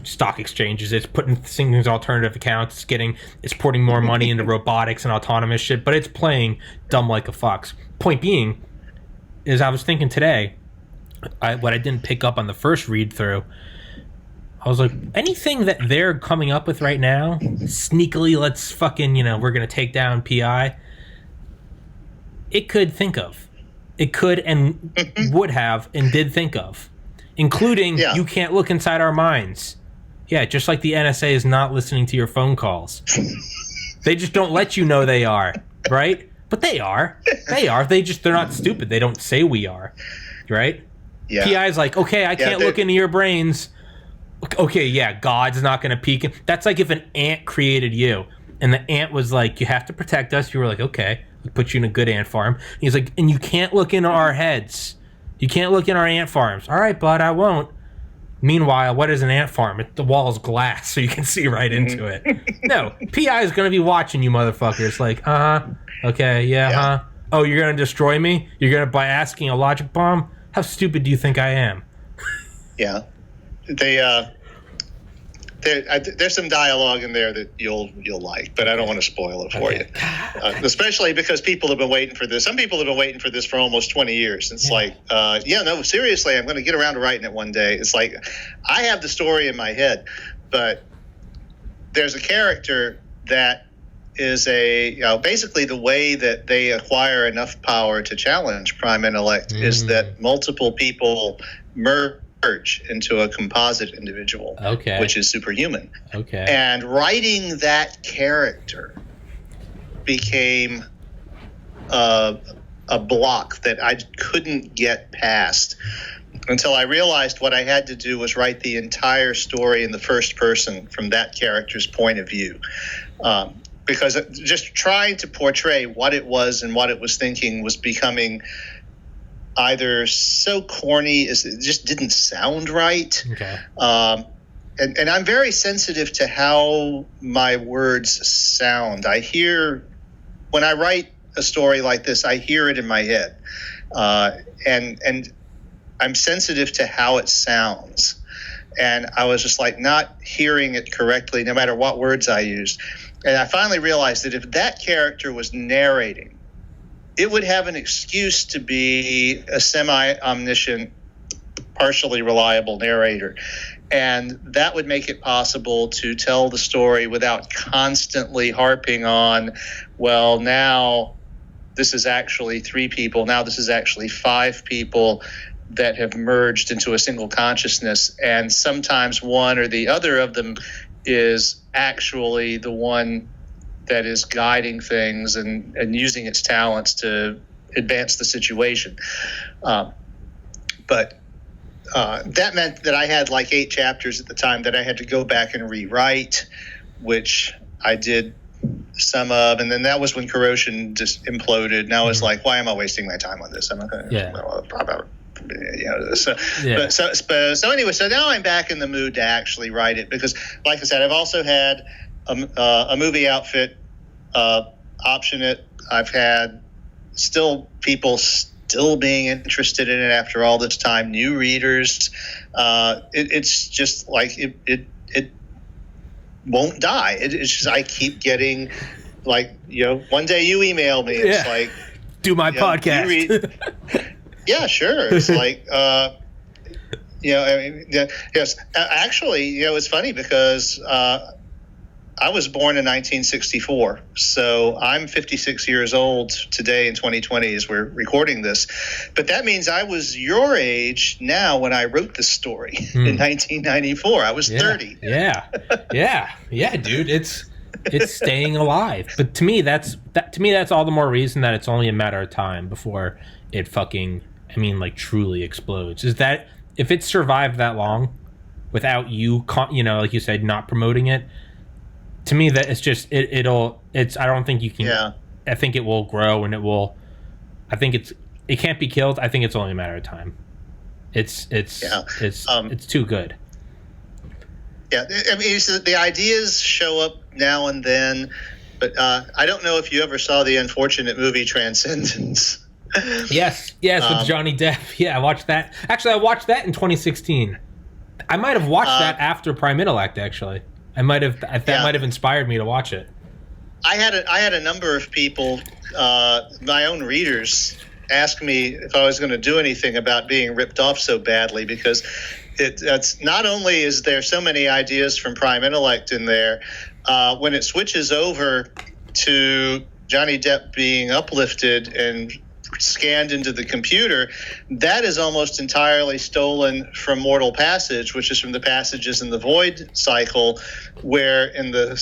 stock exchanges. It's putting things alternative accounts. It's putting more money into robotics and autonomous shit. But it's playing dumb like a fox. Point being, is I was thinking today, what I didn't pick up on the first read through. I was like, anything that they're coming up with right now, sneakily, let's fucking we're gonna take down PI. It could think of. It could and would have and did think of. Including, you can't look inside our minds. Yeah, just like the NSA is not listening to your phone calls. They just don't let you know they are, right? But they are. They are. They're not stupid. They don't say we are, right? Yeah. PI's like, okay, I can't look into your brains. Okay, yeah, God's not going to peek in. That's like if an ant created you, and the ant was like, you have to protect us. You were like, okay, we'll put you in a good ant farm. He's like, and you can't look into our heads. You can't look in our ant farms. All right, bud, I won't. Meanwhile, what is an ant farm? The wall's glass, so you can see right into it. No, PI is going to be watching you motherfuckers. Like, okay, yeah. Oh, you're going to destroy me? You're going to by asking a logic bomb? How stupid do you think I am? Yeah. There's some dialogue in there that you'll like, but I don't want to spoil it for you. Especially because people have been waiting for this. Some people have been waiting for this for almost 20 years. It's like, no, seriously, I'm going to get around to writing it one day. It's like, I have the story in my head, but there's a character that is basically the way that they acquire enough power to challenge prime intellect is that multiple people merge into a composite individual, which is superhuman. Okay. And writing that character became a block that I couldn't get past until I realized what I had to do was write the entire story in the first person from that character's point of view. Because just trying to portray what it was and what it was thinking was becoming either so corny as it just didn't sound right. Okay. And I'm very sensitive to how my words sound. When I write a story like this, I hear it in my head. And I'm sensitive to how it sounds. And I was just like not hearing it correctly, no matter what words I used. And I finally realized that if that character was narrating, it would have an excuse to be a semi-omniscient, partially reliable narrator. And that would make it possible to tell the story without constantly harping on, well, now this is actually 3 people. Now this is actually 5 people that have merged into a single consciousness. And sometimes one or the other of them is actually the one that is guiding things and using its talents to advance the situation. But that meant that I had like 8 chapters at the time that I had to go back and rewrite, which I did some of. And then that was when Corrosion just imploded. And I was like, why am I wasting my time on this? I'm not going to... So anyway, so now I'm back in the mood to actually write it because, like I said, I've also had a movie outfit option it. I've had people still being interested in it after all this time. New readers. It's just like it won't die. It's just I keep getting like one day you email me. It's like do my podcast. Yeah, sure. It's like, yes. Actually, it's funny because I was born in 1964, so I'm 56 years old today in 2020 as we're recording this. But that means I was your age now when I wrote this story in 1994. I was 30. Yeah, dude. It's staying alive. But to me, that's all the more reason that it's only a matter of time before it fucking, truly explodes. Is that if it survived that long, without you, like you said, not promoting it. To me, that it's just I don't think you can. Yeah. I think it will grow and it will. I think it can't be killed. I think it's only a matter of time. It's too good. Yeah, I mean, the ideas show up now and then, but I don't know if you ever saw the unfortunate movie Transcendence. Yes, with Johnny Depp. Yeah, I watched that. Actually, I watched that in 2016. I might have watched that after Prime Intellect. Actually, that might have inspired me to watch it. I had a number of people, my own readers, ask me if I was going to do anything about being ripped off so badly, because it's not only is there so many ideas from Prime Intellect in there, when it switches over to Johnny Depp being uplifted and scanned into the computer, that is almost entirely stolen from Mortal Passage, which is from the Passages in the Void cycle, where in the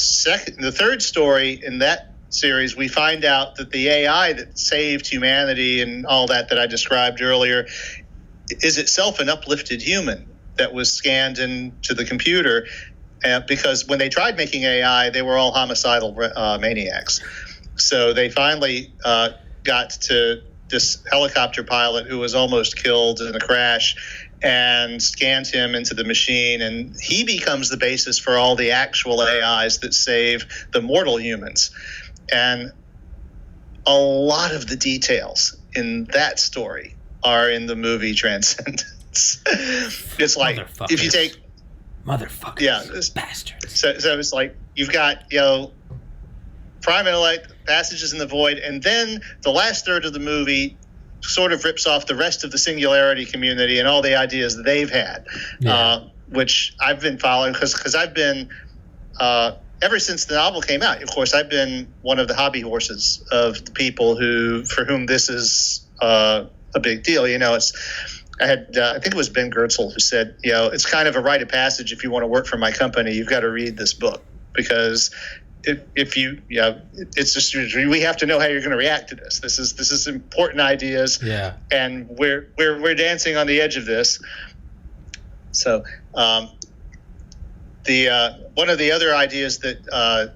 third story in that series, we find out that the AI that saved humanity and all that I described earlier is itself an uplifted human that was scanned into the computer, because when they tried making AI, they were all homicidal maniacs. So they finally got to this helicopter pilot who was almost killed in a crash and scanned him into the machine, and he becomes the basis for all the actual AIs that save the mortal humans. And a lot of the details in that story are in the movie Transcendence. It's like, if you take motherfuckers, bastards. So it's like you've got Prime Intellect, Passages in the Void, and then the last third of the movie sort of rips off the rest of the Singularity community and all the ideas that they've had, which I've been following because I've been ever since the novel came out. Of course, I've been one of the hobby horses of the people for whom this is a big deal. I think it was Ben Goertzel who said, it's kind of a rite of passage. If you want to work for my company, you've got to read this book, because if you, it's just, we have to know how you're going to react to this. This is important ideas, and we're dancing on the edge of this. So, one of the other ideas that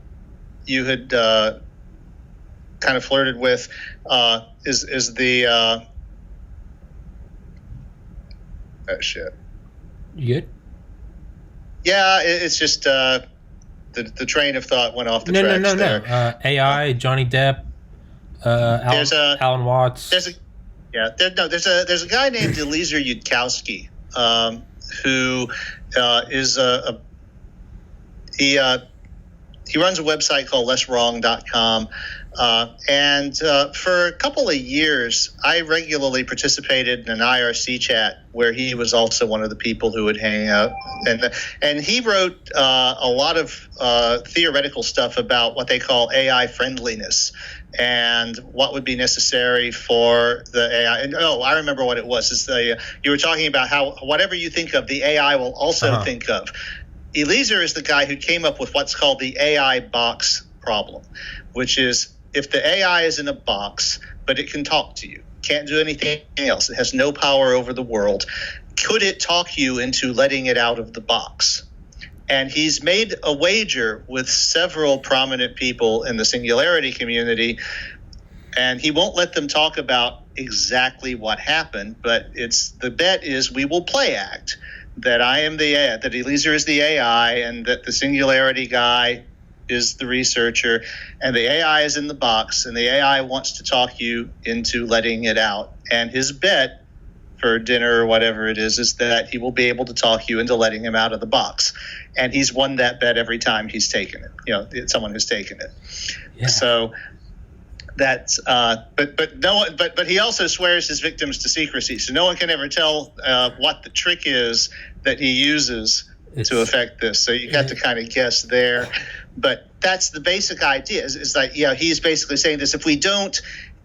you had kind of flirted with is the oh shit. You good? Yeah, it's just the train of thought went off the tracks. No. AI, Johnny Depp, Alan Watts. There's a guy named Eliezer Yudkowsky, who is he runs a website called lesswrong.com. And for a couple of years, I regularly participated in an IRC chat where he was also one of the people who would hang out. And he wrote a lot of theoretical stuff about what they call AI friendliness and what would be necessary for the AI. And I remember what it was. You were talking about how whatever you think of, the AI will also think of. Eliezer is the guy who came up with what's called the AI box problem, which is if the AI is in a box, but it can talk to you, can't do anything else, it has no power over the world, could it talk you into letting it out of the box? And he's made a wager with several prominent people in the Singularity community, and he won't let them talk about exactly what happened, but the bet is we will play act that I am the AI, that Eliezer is the AI, and that the Singularity guy is the researcher, and the AI is in the box, and the AI wants to talk you into letting it out. And his bet for dinner or whatever it is that he will be able to talk you into letting him out of the box. And he's won that bet every time he's taken it. Someone who's taken it. Yeah. So that's but he also swears his victims to secrecy, so no one can ever tell what the trick is that he uses to affect this. So you have to kind of guess there, but that's the basic idea. Is that he's basically saying this: if we don't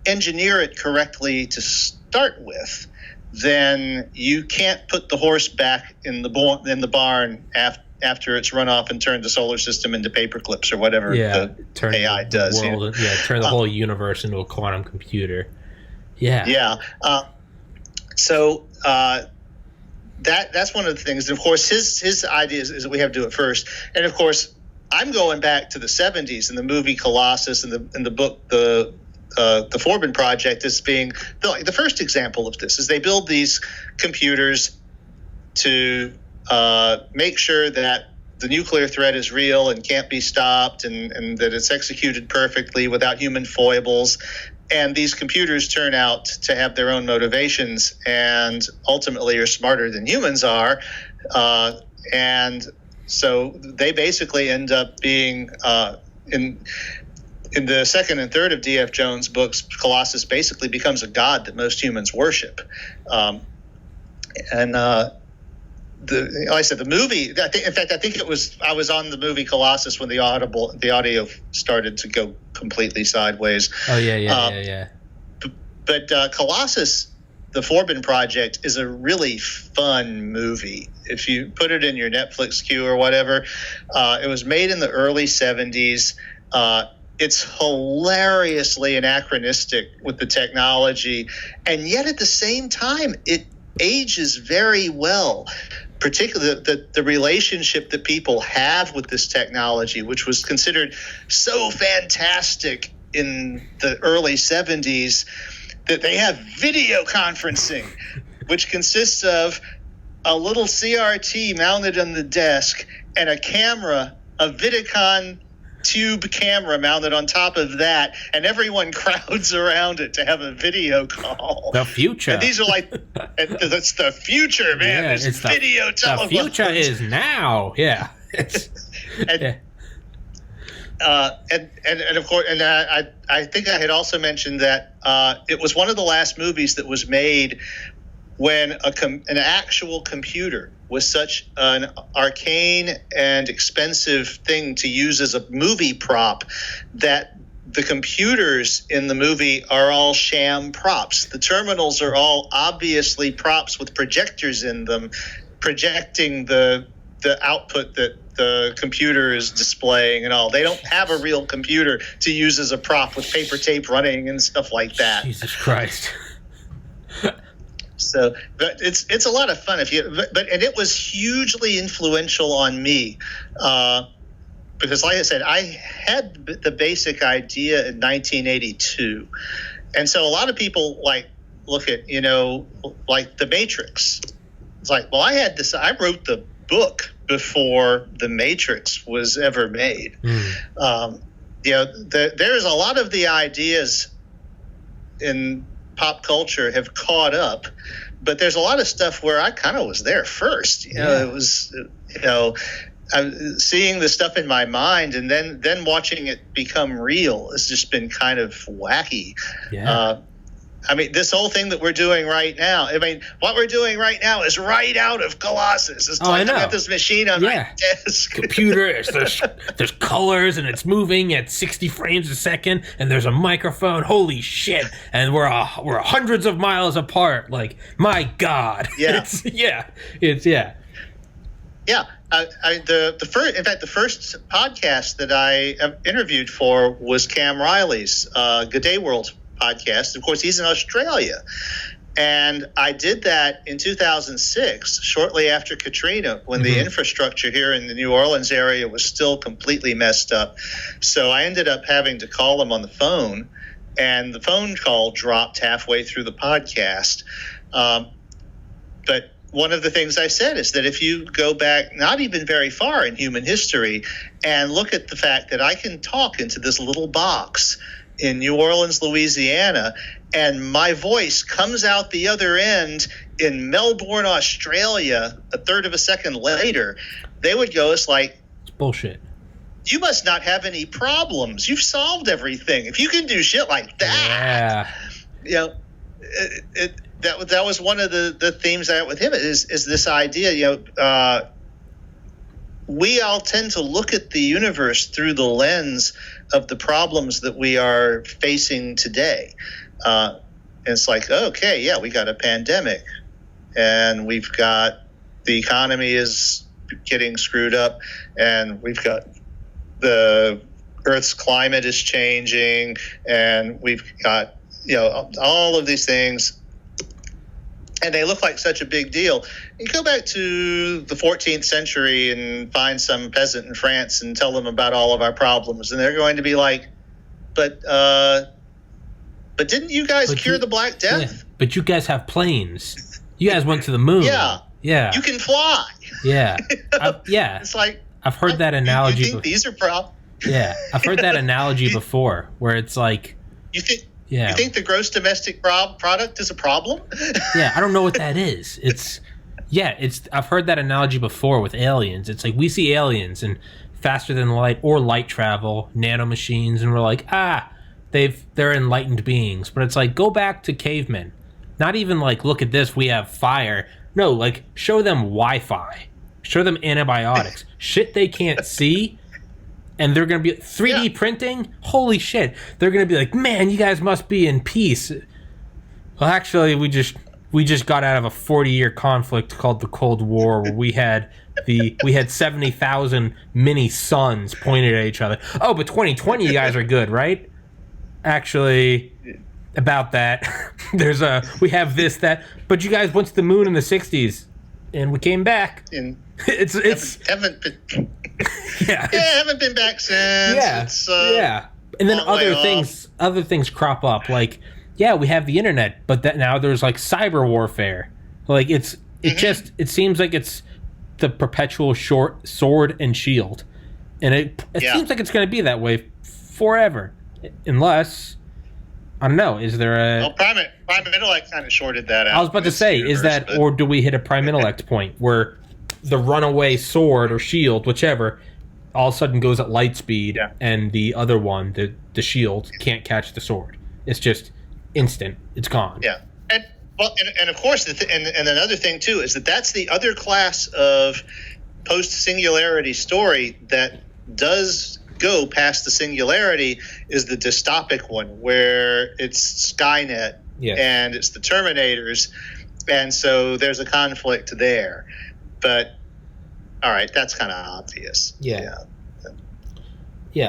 engineer it correctly to start with, then you can't put the horse back in the barn after it's run off and turned the solar system into paper clips or whatever the AI does. Turn the whole universe into a quantum computer. So that's one of the things. And of course, his idea is that we have to do it first. And of course, I'm going back to the 70s and the movie Colossus and the book the Forbin Project as being the first example of this. Is they build these computers to make sure that the nuclear threat is real and can't be stopped, and that it's executed perfectly without human foibles. And these computers turn out to have their own motivations and ultimately are smarter than humans are. And so they basically end up being in the second and third of D.F. Jones' books, Colossus basically becomes a god that most humans worship. Like I said, the movie. I think it was. I was on the movie Colossus when the audio started to go completely sideways. Oh yeah. But Colossus, the Forbin Project, is a really fun movie. If you put it in your Netflix queue or whatever, it was made in the early '70s. It's hilariously anachronistic with the technology, and yet at the same time, it ages very well. Particularly the relationship that people have with this technology, which was considered so fantastic in the early 70s, that they have video conferencing, which consists of a little CRT mounted on the desk and a camera, a Vidicon tube camera mounted on top of that, and everyone crowds around it to have a video call. The future. And these are like, that's the future, man. Yeah, There's video television. The future is now. Yeah. And of course, and I think I had also mentioned that it was one of the last movies that was made when an actual computer was such an arcane and expensive thing to use as a movie prop that the computers in the movie are all sham props. The terminals are all obviously props with projectors in them, projecting the output that the computer is displaying and all. They don't have a real computer to use as a prop with paper tape running and stuff like that. Jesus Christ. So, but it's a lot of fun and it was hugely influential on me, because like I said, I had the basic idea in 1982, and so a lot of people look at like The Matrix. It's like, well, I wrote the book before The Matrix was ever made. There's a lot of the ideas in pop culture have caught up, but there's a lot of stuff where I kind of was there first. It was, I'm seeing the stuff in my mind and then watching it become real has just been kind of wacky. Yeah. I mean, this whole thing that we're doing right now, what we're doing right now is right out of Colossus. It's like I got this machine on my desk. Computer, there's colors, and it's moving at 60 frames a second, and there's a microphone. Holy shit. And we're hundreds of miles apart. Like, my God. Yeah. Yeah. The first podcast that I interviewed for was Cam Riley's Good Day World podcast. Of course, he's in Australia, and I did that in 2006, shortly after Katrina, when the infrastructure here in the New Orleans area was still completely messed up. So I ended up having to call him on the phone, and the phone call dropped halfway through the podcast. But one of the things I said is that if you go back not even very far in human history and look at the fact that I can talk into this little box in New Orleans, Louisiana, and my voice comes out the other end in Melbourne, Australia, a third of a second later, they would go, it's bullshit. You must not have any problems. You've solved everything. If you can do shit like that, that was one of the themes I had with him is this idea, we all tend to look at the universe through the lens of the problems that we are facing today. And it's like, okay, yeah, we got a pandemic, and we've got the economy is getting screwed up, and we've got the Earth's climate is changing, and we've got, all of these things. and they look like such a big deal. You go back to the 14th century and find some peasant in France and tell them about all of our problems, and they're going to be like, but didn't you guys cure the Black Death? Yeah, but you guys have planes. You guys went to the moon. Yeah. You can fly. Yeah. Yeah. It's like, I've heard that analogy. You think these are problems? Yeah. I've heard that analogy before, where it's like, you think the gross domestic product is a problem? Yeah, I don't know what that is. I've heard that analogy before with aliens. It's like we see aliens and faster than light or light travel, nanomachines, and we're like, they're enlightened beings. But it's like, go back to cavemen. Not even like, look at this, we have fire. No, like, show them Wi-Fi. Show them antibiotics. Shit they can't see. And they're going to be 3D printing? Holy shit. They're going to be like, man, you guys must be in peace. Well, actually, we just got out of a 40-year conflict called the Cold War, where we had 70,000 mini suns pointed at each other. Oh, but 2020, you guys are good, right? Actually, about that, we have this, that, but you guys went to the moon in the 60s, and we came back. Haven't been haven't been back since. And then other things crop up, like, we have the internet, but that now there's like cyber warfare. Like it seems like it's the perpetual short sword and shield, and it seems like it's going to be that way forever, unless, I don't know, is there a... Well, Prime Intellect kind of shorted that out. I was about to say, or do we hit a Prime Intellect point where the runaway sword or shield, whichever, all of a sudden goes at light speed, and the other one, the shield, can't catch the sword. It's just instant. It's gone. Yeah. And of course, and another thing, too, is that's the other class of post-singularity story that does go past the singularity, is the dystopic one, where it's Skynet and it's the Terminators, and so there's a conflict there. But all right, that's kind of obvious. Yeah.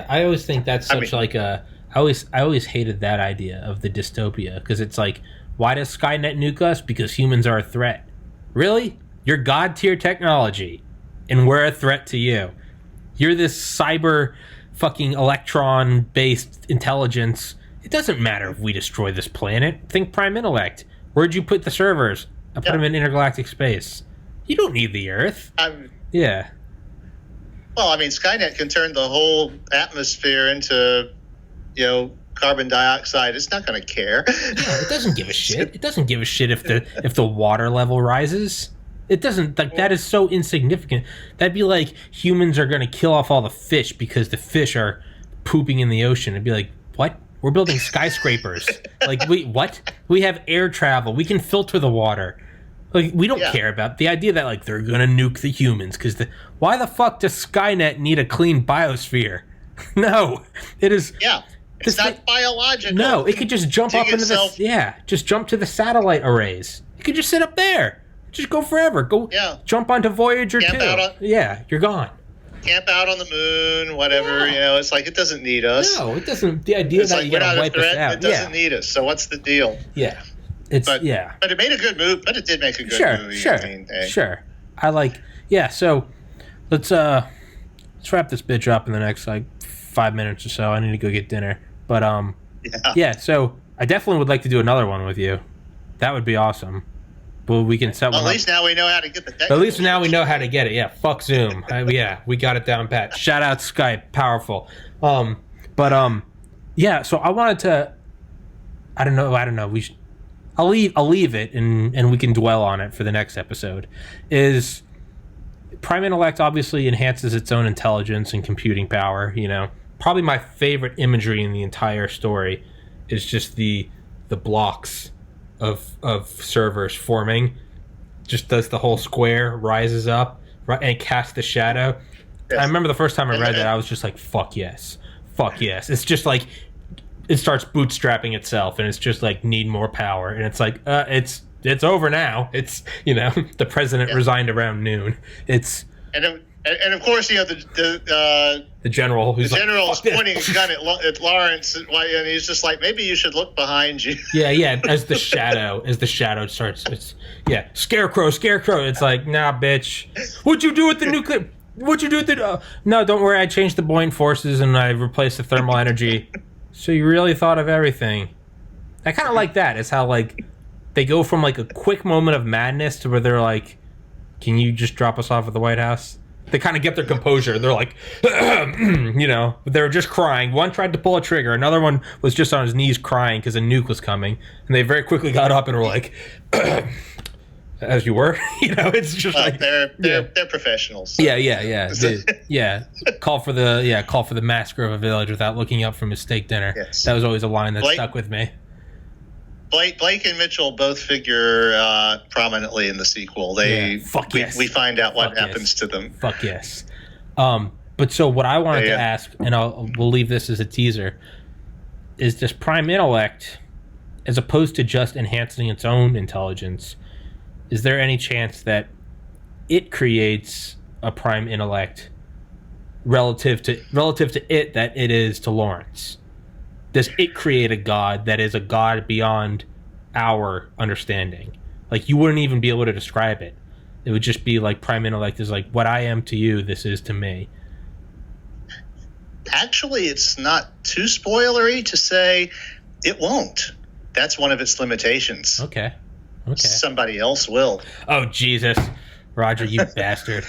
I always think that's I always hated that idea of the dystopia, because it's like, why does Skynet nuke us? Because humans are a threat. Really? You're god tier technology, and we're a threat to you. You're this cyber fucking electron-based intelligence. It doesn't matter if we destroy this planet. Think Prime Intellect. Where'd you put the servers? I put them in intergalactic space. You don't need the Earth. Yeah. Well, I mean, Skynet can turn the whole atmosphere into, carbon dioxide. It's not going to care. Yeah, it doesn't give a shit. It doesn't give a shit if the water level rises. It doesn't, like, that is so insignificant. That'd be like humans are going to kill off all the fish because the fish are pooping in the ocean. It'd be like, what? We're building skyscrapers. Like, what? We have air travel. We can filter the water. Like, we don't care about the idea that, like, they're going to nuke the humans, because why the fuck does Skynet need a clean biosphere? No, it is. Yeah. It's not biological. No, it could just jump up into just jump to the satellite arrays. It could just sit up there. Just go forever. Jump onto Voyager 2. You're gone. Camp out on the moon, whatever. It's like, it doesn't need us. No, it doesn't. The idea that you gotta wipe us out. It doesn't need us. So what's the deal? Yeah. But it made a good move. But it did make a good movie. Sure. I like. Yeah. So let's wrap this bitch up in the next 5 minutes or so. I need to go get dinner. But so I definitely would like to do another one with you. That would be awesome. But we can set one up. At least now we know how to get the technical. At least now we know how to get it. Yeah, fuck Zoom. We got it down pat. Shout out Skype, powerful. So I wanted to. I don't know. I'll leave it and we can dwell on it for the next episode. Is Prime Intellect obviously enhances its own intelligence and computing power. Probably my favorite imagery in the entire story is just the blocks of servers forming. Just does the whole square, rises up, and casts the shadow. Yes. I remember the first time I read that, I was just like, fuck yes. It's just like, it starts bootstrapping itself, and it's just like, need more power. And it's like, it's over now. It's, the president resigned around noon. And of course, the general who's general's pointing a gun at Lawrence, and he's just like, maybe you should look behind you. Yeah. As the shadow starts, it's scarecrow. It's like, nah, bitch. What'd you do with the nuclear? What'd you do with the? No, don't worry. I changed the buoyant forces and I replaced the thermal energy. So you really thought of everything. I kind of like that. It's how like they go from like a quick moment of madness to where they're like, "Can you just drop us off at the White House?" They kind of get their composure. They're like, they were just crying. One tried to pull a trigger. Another one was just on his knees crying because a nuke was coming. And they very quickly got up and were like, as you were. It's just like they're professionals. So. Yeah. Call for the massacre of a village without looking up from his steak dinner. Yes. That was always a line that stuck with me. Blake and Mitchell both figure prominently in the sequel. We find out what happens to them. Fuck yes. But so what I wanted to ask, and we'll leave this as a teaser, is this prime intellect, as opposed to just enhancing its own intelligence, is there any chance that it creates a prime intellect relative to it that it is to Lawrence? Does it create a god that is a god beyond our understanding? Like, you wouldn't even be able to describe it. It would just be like prime intellect is like, what I am to you, this is to me. Actually, it's not too spoilery to say it won't. That's one of its limitations. Okay. Somebody else will. Oh, Jesus. Roger, you bastard.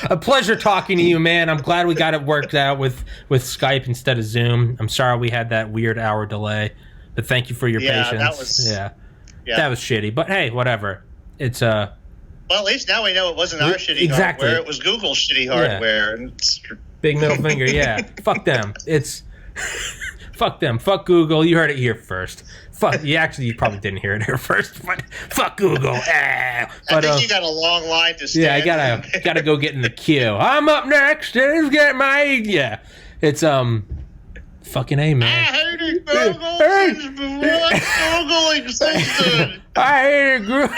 A pleasure talking to you, man. I'm glad we got it worked out with Skype instead of Zoom. I'm sorry we had that weird hour delay, but thank you for your patience. That was shitty. But hey, whatever. It's well, at least now we know it wasn't our shitty hardware. It was Google's shitty hardware. Yeah. Big middle finger. Yeah, fuck them. Fuck them. Fuck Google. You heard it here first. Fuck. You probably didn't hear it here first. But fuck Google. But, I think you got a long line to stand. Yeah, I gotta go get in the queue. I'm up next. Get my It's fucking A, man. I hated Google since Google existed. I hated Google.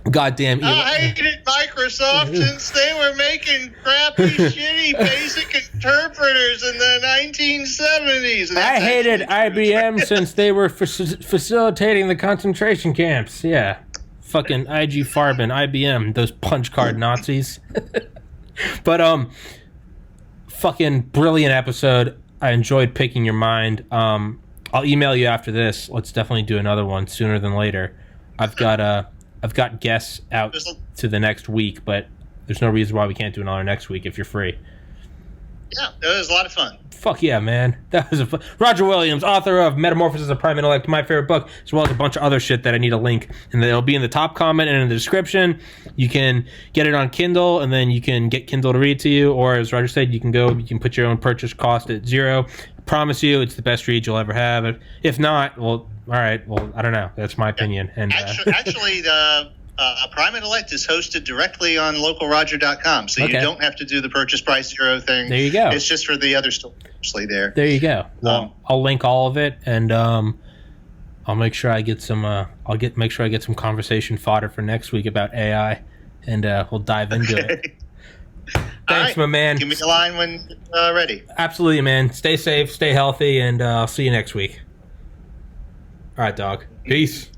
Goddamn. I hated Microsoft since they were making crappy, shitty basic interpreters in the 1970s. I hated IBM since they were facilitating the concentration camps. Yeah. Fucking IG Farben, IBM, those punch card Nazis. But, fucking brilliant episode. I enjoyed picking your mind. I'll email you after this. Let's definitely do another one sooner than later. I've got guests out to the next week, but there's no reason why we can't do another next week if you're free. Yeah, it was a lot of fun. Fuck yeah, man. That was Roger Williams, author of Metamorphosis of Prime Intellect, my favorite book, as well as a bunch of other shit that I need a link. And it'll be in the top comment and in the description. You can get it on Kindle, and then you can get Kindle to read to you, or as Roger said, you can put your own purchase cost at $0. I promise you, it's the best read you'll ever have. If not, well, all right. Well, I don't know. That's my opinion. And actually, Prime Intellect is hosted directly on localroger.com, so you don't have to do the purchase price $0 thing. There you go. It's just for the other stores there. There you go. Well, I'll link all of it, and I'll make sure I get some. Make sure I get some conversation fodder for next week about AI, and we'll dive into it. Thanks, my man. Give me a line when ready. Absolutely, man. Stay safe, stay healthy, and I'll see you next week. All right, dog. Peace.